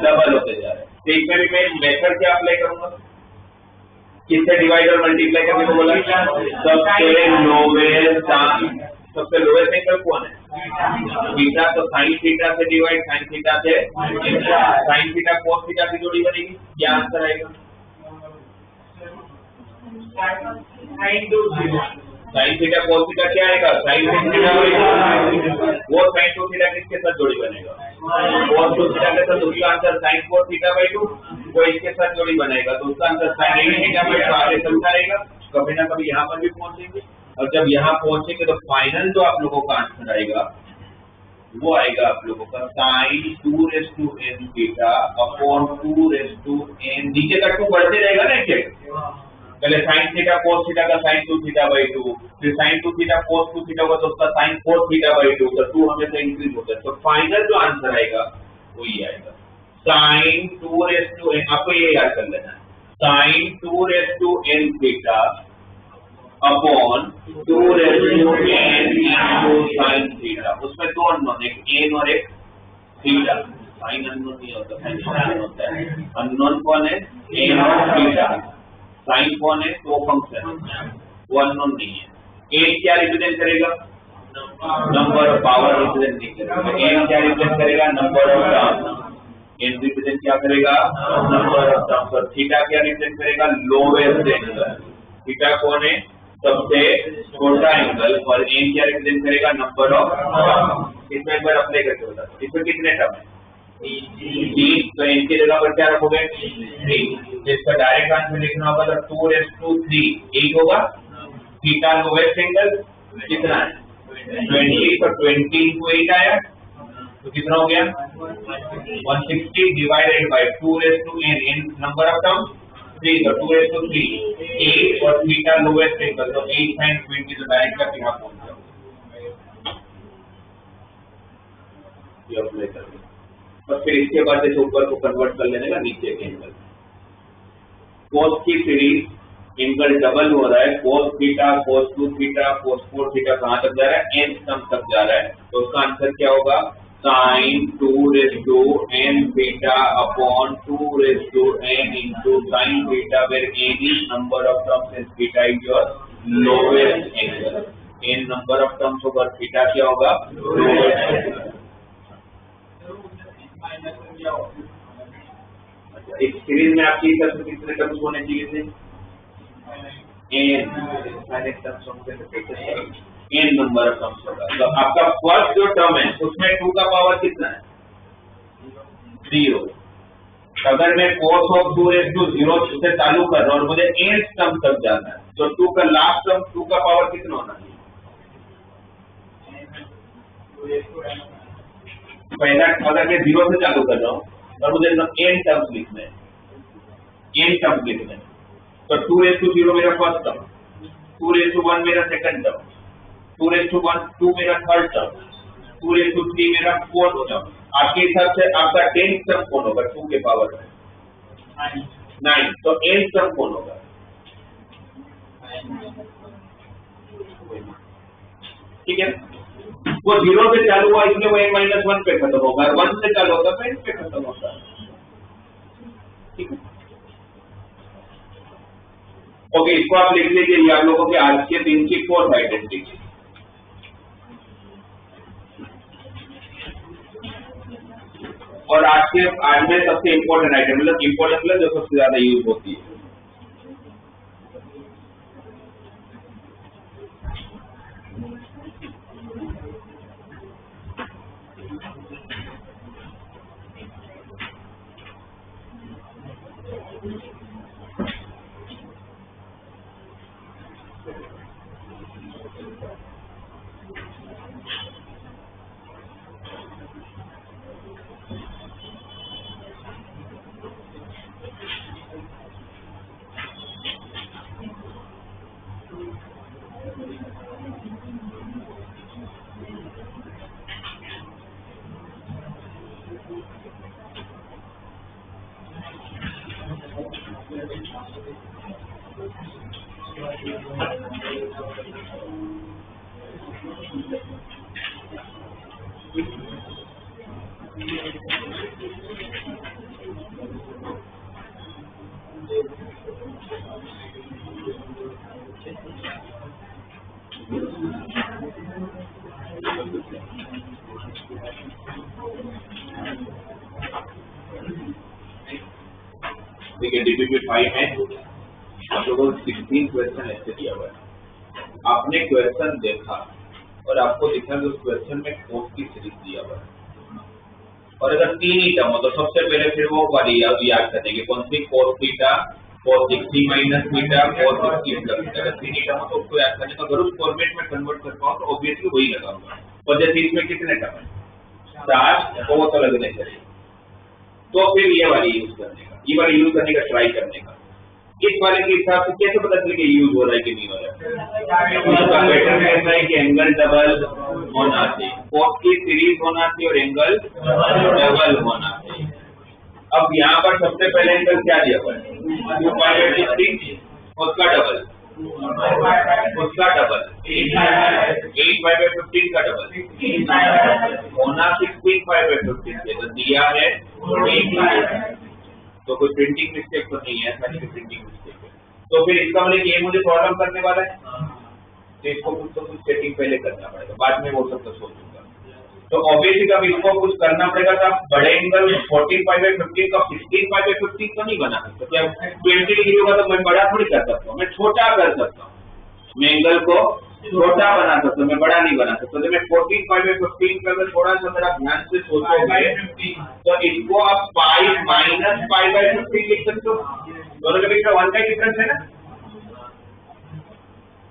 डबल होते जा रहे हैं। तो इसमें भी मैं मेथड क्या अप्लाई करूंगा, किससे डिवाइड और मल्टीप्लाई करने को बोला, सबसे लोवेस्ट एंगल कौन है, थीटा, तो साइन थीटा से डिवाइड, साइन थीटा से, साइन थीटा कोस थीटा की जोड़ी बनेगी, क्या आंसर आएगा, साइन थीटा कोस थीटा क्या आएगा, साइन थीटा, वो साइन 2 थीटा किसके साथ जोड़ी बनेगा, कोस 2 थीटा के साथ, उसका आंसर साइन 4 थीटा बाई 2, वो इसके साथ जोड़ी बनेगा तो उसका आंसर साइन 8 थीटा बाई 2 आगे चलता रहेगा, कभी ना कभी यहाँ पर भी पहुंचेंगे। और जब यहाँ पहुंचेंगे तो फाइनल जो आप लोगों का आंसर आएगा वो आएगा आप लोगों का sign 2n theta upon 2n, नीचे तक तो बढ़ते रहेगा ना, एक पहले साइन थीटा कोस थीटा का साइन 2 थीटा बाई 2, फिर साइन 2 थीटा कोस 2 थीटा होगा तो उसका साइन 4 थीटा बाई 2, तो 2 हमेशा इंक्रीज होता है, तो फाइनल जो आंसर आएगा वो ये आएगा साइन 2n, आपको ये याद कर लेना है, sine 2n theta upon 2n sine theta, उसमें 2 अननोन, एक n और एक थीटा, साइन अननोन नहीं होता, साइन होता है, अननोन कौन है, n और थीटा, साइन कौन है, तो फंक्शन वो अननोन नहीं है। n क्या रिप्रेजेंट करेगा, नंबर ऑफ पावर रिप्रेजेंट नहीं करेगा, n क्या रिप्रेजेंट करेगा, number of term, n represent क्या करेगा, नंबर ऑफ टर्म्स, और थीटा क्या रिप्रेजेंट करेगा, लोवेस्ट एंगल, थीटा कौन है, सबसे छोटा एंगल, और n क्या रिप्रेजेंट करेगा, नंबर ऑफ टर्म। इसमें एक बार अप्लाई करके बता, इसमें कितने टर्म है, 3, तो n की जगह पर क्या रखोगे, 3, इसका डायरेक्ट आंसर लिखना होगा तो 2^3 8 होगा, थीटा लोवेस्ट एंगल कितना है 20, तो 20 into 8 आया तो कितना हो गया 160 divided by 2^n, number of term 3, तो 2^3 8, और थीटा लोवेस्ट एंगल तो 8 sin 20, तो डायरेक्ट का यहाँ पहुंच जाओ, ये अप्लाई कर लो। और फिर इसके बाद जैसे ऊपर को कन्वर्ट कर लेने का नीचे के एंगल, cos की सीरीज एंगल डबल हो रहा है, cos theta, cos 2 theta, cos 4 theta कहां तक जा रहा है, n सम तक जा रहा है, तो उसका आंसर क्या होगा, sin 2 raised to n theta upon 2 raised to n into sin theta, where n is number of terms and theta is your lowest angle. n number of terms होगा, theta क्या होगा, lowest angle. इस series में आपकी तरफ से कितने terms होने चाहिए थे, n नंबर ऑफ टर्म्स होगा। तो आपका फर्स्ट जो टर्म है उसमें 2 का पावर कितना है, 0। अगर मैं cos ऑफ 2 raised to 0 से चालू कर रहा हूँ और मुझे n टर्म तक जाना है, तो 2 का लास्ट टर्म 2 का पावर कितना होना चाहिए, पहला अगर मैं 0 से चालू कर रहा हूँ और मुझे n टर्म्स लिखना है, n टर्म्स लिखना है, तो 2 raised to 0 मेरा फर्स्ट टर्म, 2 raised to 1 मेरा सेकंड टर्म, 2 raised to 1 2 मेरा थर्ड टर्म, 2 raised to 3 मेरा फोर्थ टर्म। आपके हिसाब से आपका 10th टर्म कौन होगा, 2 के पावर में 9, तो n टर्म कौन होगा, ठीक है। वो 0 से चालू हुआ इसलिए वो n-1 पे खत्म होगा, 1 से चालू होता तो n पे खत्म होता, ठीक है। ओके, इसको आप लिख लीजिए, ये आप लोगों के आज के दिन की 4th आइडेंटिटी। और आज में सबसे इम्पोर्टेंट आइटम, मतलब इम्पोर्टेंट मतलब जो सबसे ज्यादा यूज होती है, देखिए DPP 5 में आप लोगों को 16 क्वेश्चन ऐसे दिया हुआ है, आपने क्वेश्चन देखा और आपको दिखा कि उस क्वेश्चन में cos की सीरीज दिया हुआ है, और अगर 3 ही टर्म हो तो सबसे पहले फिर वो वाली याद करने की कौन सी, cos theta, cos 60 minus theta, cos 60 plus theta. अगर 3 ही टर्म हो तो उसको याद करने का, अगर उस फॉर्मेट में कन्वर्ट कर पाओ तो ऑब्वियसली वही लगाऊंगा। और जैसे इसमें कितने टर्म है, 4, तो वो तो लगने चाहिए, तो फिर ये वाली यूज करने का, ये वाली यूज करने का ट्राई करने का। इस वाले के हिसाब से कैसे पता चले कि यूज हो रहा है कि नहीं हो रहा है, उसका पैटर्न ऐसा है कि एंगल डबल होना चाहिए, cos की सीरीज होना चाहिए और एंगल डबल होना चाहिए। अब यहाँ पर सबसे पहले एंगल क्या दिया हुआ है, 2π/16, उसका डबल 8π/15 का डबल होना 16π/15 से, तो दिया है 8, तो कोई प्रिंटिंग मिस्टेक तो नहीं है, सारी प्रिंटिंग मिस्टेक है। तो फिर इसका मतलब ये मुझे प्रॉब्लम करने वाला है, तो इसको कुछ तो कुछ सेटिंग पहले करना पड़ेगा, बाद में वो सब तो सोचूंगा। तो ऑब्वियसली जब इसको कुछ करना पड़ेगा तो आप बड़े एंगल 14π/15 का 16π/15 तो नहीं बना सकते, क्या 20 डिग्री होगा तो मैं बड़ा थोड़ी कर सकता हूँ, मैं छोटा कर सकता हूँ, मैं एंगल को छोटा बना सकता हूँ, मैं बड़ा नहीं बना सकता। तो मैं 14π/15 का अगर थोड़ा सा अगर ध्यान से सोचोगे तो इसको आप π-π/15 लिख सकते हो, दोनों के बीच में 1 का डिफरेंस है ना,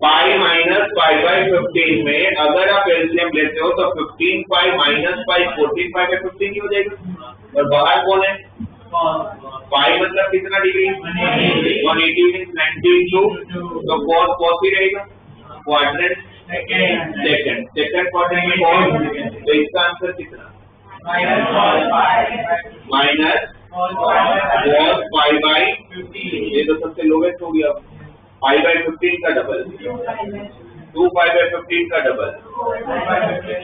π-π/15 में अगर आप एलसीएम लेते हो तो 15π - π 14π/15 ही हो जाएगा। और बाहर कौन है, पाई मतलब कितना डिग्री, 180 मीन्स 92, तो cos ही रहेगा, क्वाड्रेंट सेकंड क्वाड्रेंट में cos, तो इसका आंसर कितना, cos पाई बाई 15, ये तो सबसे लोवेस्ट हो गया। पाई बाई 15 का डबल, 2 पाई बाई 15 का डबल,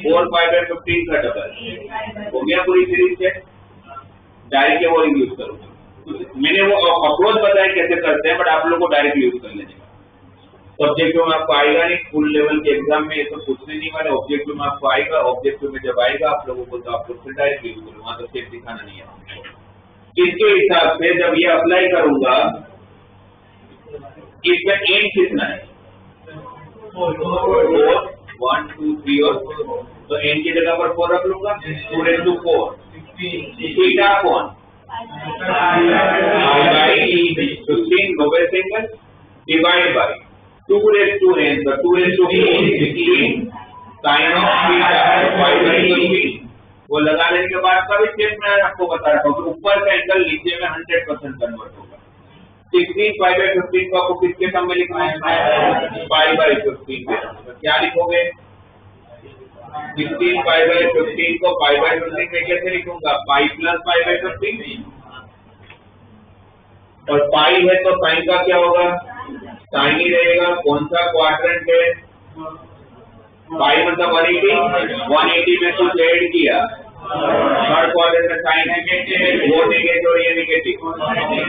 4 पाई बाई 15 का डबल, हो गया पूरी सीरीज सेट। डायरेक्ट के वो यूज करूंगा, मैंने वो अप्रोच बताया कैसे करते हैं, बट आप लोगों को डायरेक्ट यूज कर लेने का। सब्जेक्टिव में आपको आएगा नहीं, फुल लेवल के एग्जाम में ये तो पूछने नहीं वाले, ऑब्जेक्टिव में आपको आएगा, ऑब्जेक्टिव में जब आएगा आप लोगों को तो आप लोग फिर डायरेक्ट यूज करो, वहां तो सेट दिखाना नहीं है। इसके हिसाब से जब ये अप्लाई करूंगा, इसमें एन कितना है, 4, 1 2 3 और 4, तो एन की जगह पर 4 रख लूंगा, 2/4, थीटा कौन 15 lowest angle divide by 2/n, तो 2/4 16 साइन ऑफ थीटा 5/15। वो लगा लेने के बाद का भी स्टेप मैं आपको बता रहा हूँ, ऊपर का एंगल नीचे में 100% कन्वर्ट होगा। 16 5/15 को आपको किसके टर्म में लिखना है, 5/15 के, तो क्या लिखोगे, 16 5/15 को 5/15 में कैसे लिखूंगा, 5 + 5/15, और पाई है तो साइन का क्या होगा, साइन ही रहेगा। कौन सा क्वाड्रेंट है, पाई मतलब 180 में कुछ ऐड किया, थर्ड क्वाड्रेंट में साइन है, वो नेगेटिव और ये नेगेटिव,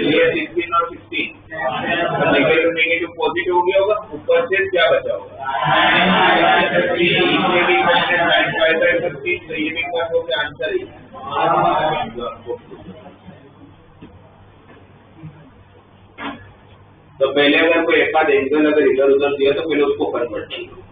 ये 16 और 16, तो नेगेटिव नेगेटिव पॉजिटिव हो गया होगा, ऊपर से क्या बचा होगा, इसमें भी साइन 5/15, तो ये भी कट हो गया आंसर ही। तो पहले अगर कोई एक आध एंगल अगर इधर उधर दिया तो पहले उसको कन्वर्ट कीजिए।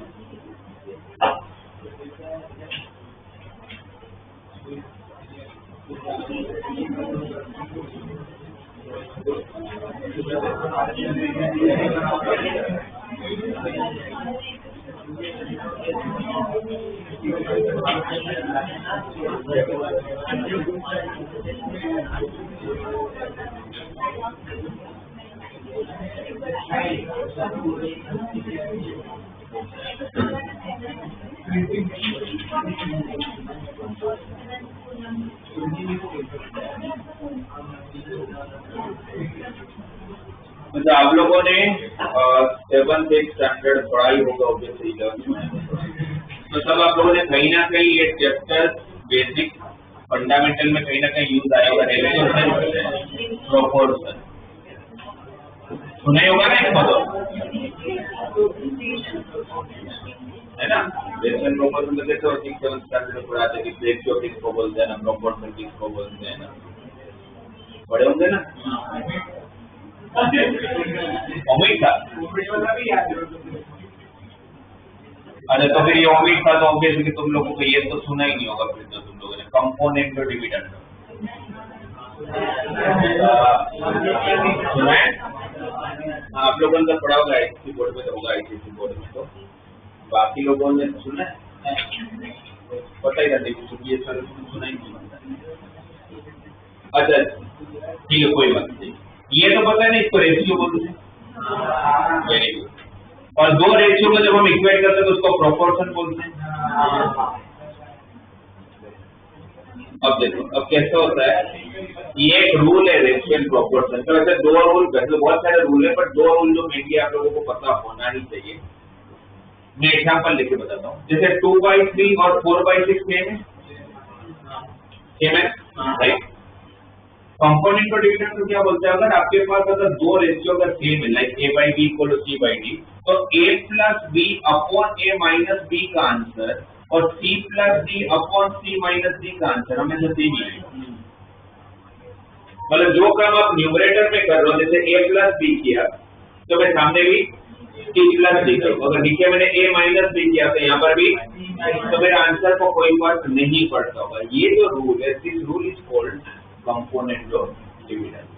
तो आप लोगों ने 7th 8th स्टैंडर्ड पढ़ाई होगा ऑब्वियसली 11th में, तो सब आप लोगों ने कहीं ना कहीं ये चैप्टर बेसिक फंडामेंटल में कहीं ना कहीं यूज आया होगा, रेलेशन प्रोपोर्शन सुना होगा ना, है ना, रेलेशन प्रोपोर्शन तो देखो 6th 7th स्टैंडर्ड में पढ़ाते कि रेशियो किसको बोलते हैं ना, प्रोपोर्शन किसको बोलते हैं ना, पढ़े होंगे ना, उम्मीद था। अरे तो फिर ये उम्मीद था तो ऑब्वियसली तुम लोगों को ये तो सुना ही नहीं होगा, फिर तो तुम लोगों ने कंपोनेंट और डिविडेंड सुना है, आप लोगों ने तो पढ़ा होगा, आईसीएसई बोर्ड में तो होगा, आईसीएसई बोर्ड में तो बाकी लोगों ने सुना है, पता ही नहीं, ये सर सुना ही नहीं। अच्छा ठीक है, कोई बात नहीं, ये तो पता नहीं, इसको रेशियो बोलते हैं, वेरी गुड। और दो रेशियो को जब हम इक्वेट करते हैं तो उसको प्रोपोर्शन बोलते हैं। अब देखो अब कैसा होता है, ये एक रूल है रेशियो प्रोपोर्शन का, वैसे दो रूल, वैसे बहुत सारे रूल है, पर दो रूल जो मेनली आप लोगों को पता होना ही चाहिए। मैं एग्जांपल लेके बताता हूँ, जैसे 2/3 और 4/6 सेम है, राइट। कंपोनेंट और डिविडेंड को क्या बोलते हैं, अगर आपके पास अगर दो रेशियो अगर सेम है, लाइक a/b = c/d, तो a + b upon a - b का आंसर और c + d upon c - d का आंसर हमेशा सेम ही है। मतलब जो काम आप न्यूमरेटर में कर रहे हो, जैसे a + b किया तो मैं सामने भी c + d करूँ, अगर नीचे मैंने a - b किया तो यहाँ पर भी, तो मेरे आंसर को कोई फर्क नहीं पड़ता होगा। ये जो रूल है, this rule is called component और डिविडेंड।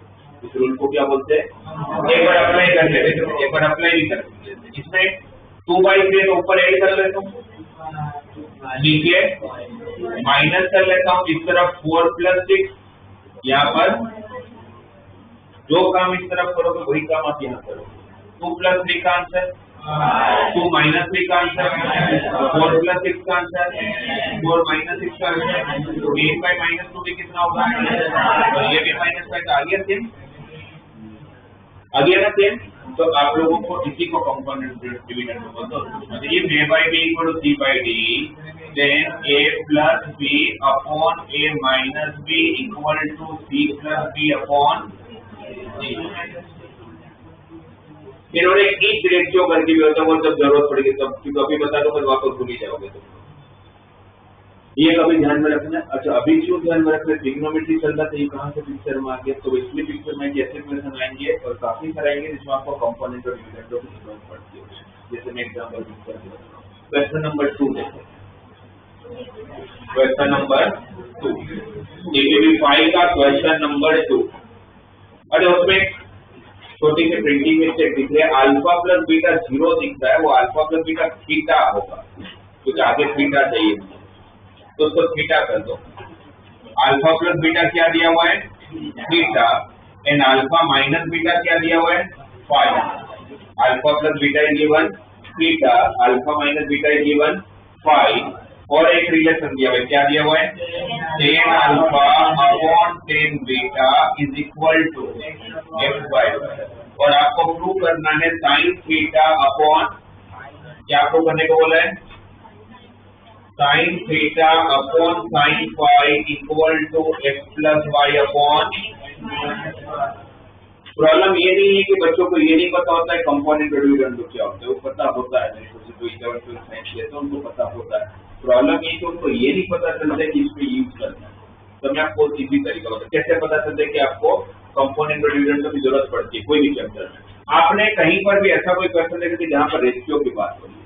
इस रूल को क्या बोलते हैं, एक बार अप्लाई कर लेते हैं, एक बार अप्लाई भी कर लेते हैं। इसमें 2/3 ऊपर ऐड कर लेता हूँ, नीचे माइनस कर लेता हूँ, इस तरफ 4 + 6, यहाँ पर जो काम इस तरफ करोगे वही काम आप यहाँ करोगे। 2 + 3 का आंसर 2 माइनस 3 का आंसर, 4 प्लस 6 का आंसर, 4 माइनस 6 का आंसर, तो 8 बाई माइनस 2 भी कितना होगा, और ये भी माइनस 5 आ गया सेम, आ गया ना सेम। तो आप लोगों को इसी को कंपोनेंट डिवीजन बोलते हैं। मतलब ये a by b equal to c by d, then a plus b upon a minus b equal to c plus b upon d। इन्होंने एक रेशियो करके भी होता है, वो जब जरूरत पड़ेगी तब, क्योंकि अभी बता दो फिर वापस भूल ही जाओगे तो ये कभी ध्यान में रखना। अच्छा अभी क्यों ध्यान में रखना, ट्रिग्नोमेट्री चल रहा था, ये कहाँ से पिक्चर में आ गया, तो इसलिए पिक्चर में कैसे क्वेश्चन आएंगे और काफी सारे आएंगे जिसमें आपको कंपोनेंट और डिविडेंडों की जरूरत पड़ती है। जैसे मैं एग्जांपल पिक्चर दे रहा हूं, क्वेश्चन नंबर 2 देखो, क्वेश्चन नंबर 2 DPP 5 का क्वेश्चन नंबर 2। अरे उसमें छोटी सी प्रिंटिंग मिस्टेक दिख रही है, अल्फा प्लस बीटा 0 दिख रहा है, वो अल्फा प्लस बीटा थीटा होगा, कुछ आगे थीटा चाहिए तो उसको थीटा कर दो। अल्फा प्लस बीटा क्या दिया हुआ है, theta, and alpha minus beta क्या दिया हुआ है, phi. Alpha plus beta is given theta, alpha minus beta is given phi, और एक रिलेशन दिया हुआ है, क्या दिया हुआ है, tan alpha upon tan beta is equal to x by y, और आपको प्रूव करना है sin थीटा अपॉन, क्या आपको करने को बोला है, sin theta upon sin phi equal to x plus Y upon. Problem ये नहीं है कि बच्चों को ये नहीं पता होता है कंपोनेंट और डिविडेंड क्या होता है, वो पता होता है, मेरे को जो 11th साइंस लेते हैं उनको पता होता है। प्रॉब्लम ये कि उनको ये नहीं पता चलता है कि इसको यूज करना है। तो मैं आपको इजी तरीका बताऊं, कैसे पता चलता है कि आपको कंपोनेंट और डिविडेंड की जरूरत पड़ती है कोई भी चैप्टर में। आपने कहीं पर भी ऐसा कोई क्वेश्चन देखा कि जहां पर रेशियो की बात हो रही है,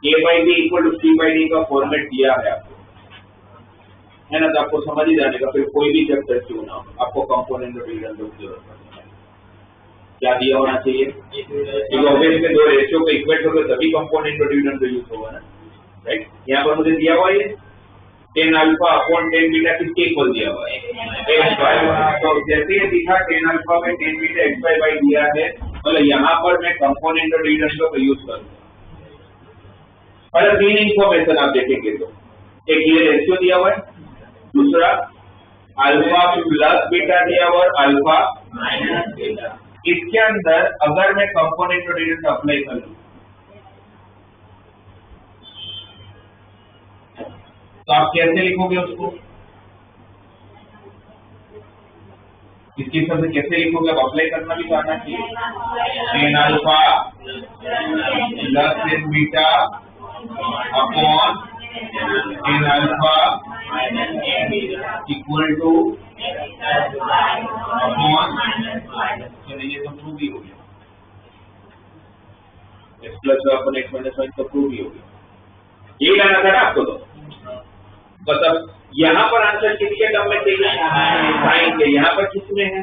a by b equal to c by d का फॉर्मेट दिया है आपको, है ना, तो आपको समझ ही जाने का, फिर कोई भी चैप्टर क्यों ना हो आपको कंपोनेंट और डिविडेंड की जरूरत पड़ती है। क्या दिया होना चाहिए, क्योंकि ऑब्वियसली दो रेशियो को इक्वेट होकर तभी कंपोनेंट और डिविडेंड यूज होगा ना, राइट। यहाँ पर मुझे दिया हुआ है tan alpha upon tan beta किसके इक्वल दिया हुआ है, x बाय y। तो जैसे ये दिखा tan अल्फा में tan beta x by y दिया है, मतलब यहाँ पर मैं कंपोनेंट और डिविडेंड को यूज करूंगा। अगर 3 इंफॉर्मेशन आप देखेंगे तो एक ये रेशियो दिया हुआ है, दूसरा अल्फा प्लस बीटा दिया हुआ और अल्फा माइनस बीटा। इसके अंदर अगर मैं कंपोनेंट और डिविडेंड अप्लाई कर लूं तो आप कैसे लिखोगे उसको, इसके हिसाब से कैसे लिखोगे, आप अप्लाई करना भी आना चाहिए। tan alpha plus tan beta upon tan alpha equal two upon, चलिए ये तो प्रूव ही हो गया, x plus upon x minus y तो प्रूव ही हो गया। यही लाना था ना आपको, तो मतलब यहाँ पर आंसर किसके टर्म में चाहिए, साइन के, यहाँ पर किसमें है,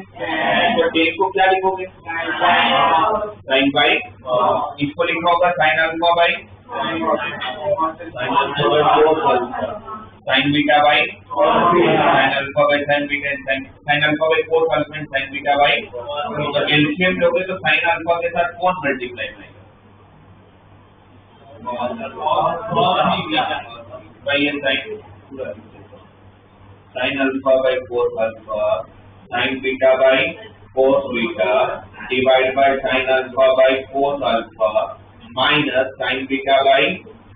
तो tan को क्या लिखोगे, साइन बाई, इसको लिखा होगा sine alpha by sine beta by sine alpha by sine beta, sine alpha by cos alpha and sine beta by, तो एलसीएम लोगे तो साइन अल्फा के साथ कौन multiply by sine alpha by cos alpha sine beta by cos beta divide by sine alpha by cos alpha minus sine beta by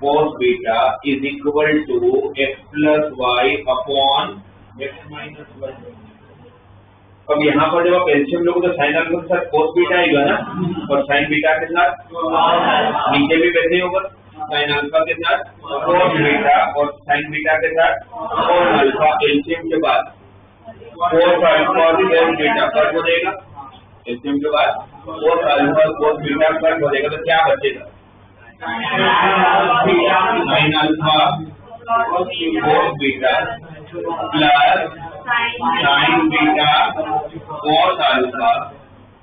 cos beta is equal to x plus Y upon x minus Y. अब यहाँ पर जब आप LCM लोगे तो sine alpha के साथ cos beta आएगा ना, और साइन बीटा के साथ नीचे भी वैसे ही होगा, साइन अल्फा के साथ कोस बीटा और साइन बीटा के साथ कोस अल्फा। एलसीएम के बाद कोस अल्फा और कोस बीटा कट हो जाएगा, एलसीएम के बाद कोस अल्फा और कोस बीटा कट हो जाएगा, तो क्या बचेगा, sine alpha cos beta plus sine beta cos alpha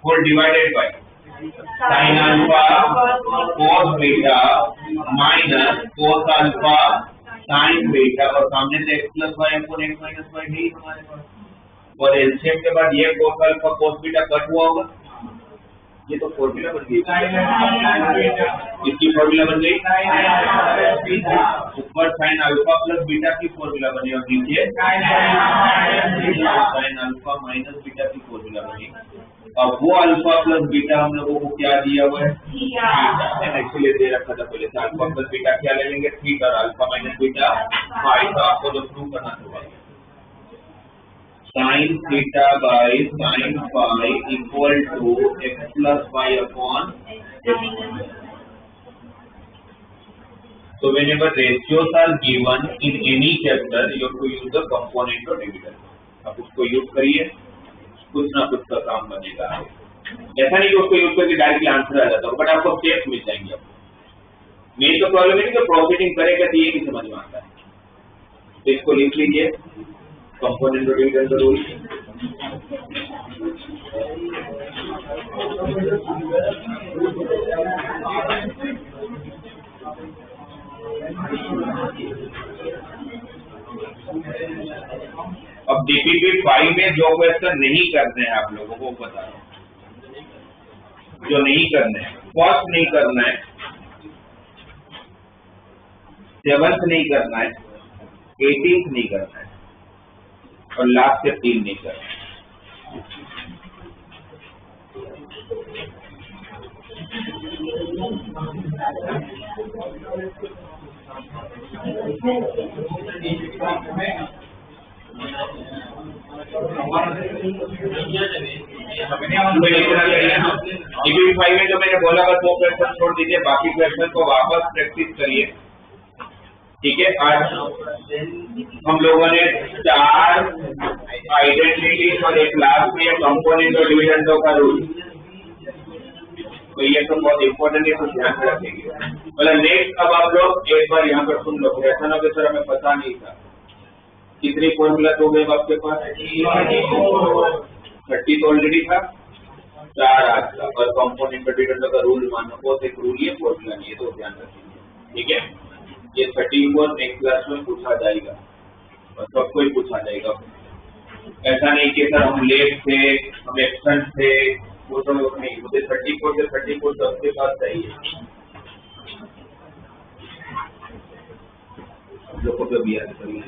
whole divided by sine alpha cos beta minus cos alpha sine beta, और सामने से x plus Y upon x minus Y नहीं हमारे पास, और एलसीएम के बाद ये cos alpha cos beta cut हुआ होगा, ये तो फॉर्मूला बन गई, इसकी फॉर्मूला बन गई, ऊपर साइन अल्फा प्लस बीटा की फॉर्मूला बनी और नीचे साइन अल्फा माइनस बीटा की फॉर्मूला बनी। अब वो अल्फा प्लस बीटा हम लोगों को क्या दिया हुआ है, एक्चुअली दे रखा था पहले से। अल्फा प्लस बीटा क्या ले लेंगे, थीटा, और अल्फा माइनस बीटा फाई। तो आपको जो प्रूव करना होगा sine theta by sine phi equal to x plus Y upon x. So whenever ratios are given in any chapter, you have to use the component or dividend. आप उसको use करिए, कुछ ना कुछ का काम बनेगा। ऐसा नहीं कि उसको यूज करके डायरेक्टली आंसर आ जाता हो, बट आपको स्टेप्स मिल जाएंगे। मेन तो प्रॉब्लम है कि प्रॉफिटिंग करेगा तो ये नहीं समझ में आता है। तो इसको लिख लीजिए, कंपोनेंट और डिविडेंड का रूल। अब डीपीपी 5 में जो क्वेश्चन नहीं करने हैं आप लोगों को बता रहा हूं, जो नहीं करने हैं, फर्स्ट नहीं करना है, 7th नहीं करना है, 18th नहीं करना है, और लास्ट से 3 नहीं करना है। डीपीपी 5 में जो मैंने बोला बस 2 क्वेश्चन छोड़ दीजिए, बाकी क्वेश्चन को वापस प्रैक्टिस करिए। ठीक है, आज हम लोगों ने 4 आइडेंटिटी और एक लास्ट में कंपोनेंट और डिविडेंडों का रूल, तो ये तो बहुत इंपॉर्टेंट है, तो ध्यान में रखेंगे। मतलब नेक्स्ट अब आप लोग एक बार यहाँ पर सुन लो, ऐसा ना कि सर हमें पता नहीं था। कितनी फॉर्मूला हो गए आपके पास, 30 तो ऑलरेडी था, 4 आज का, और कंपोनेंट और डिविडेंडों का रूल मानो, बहुत एक रूल है, फॉर्मूला नहीं है, तो ध्यान रखेंगे। ठीक है, ये 34 नेक्स्ट क्लास में पूछा जाएगा और सबको ही पूछा जाएगा। ऐसा नहीं कि सर हम लेट थे, हम एब्सेंट थे, वो तो नहीं, मुझे 34 से 34 सबके पास चाहिए। लोगों को भी याद करिए।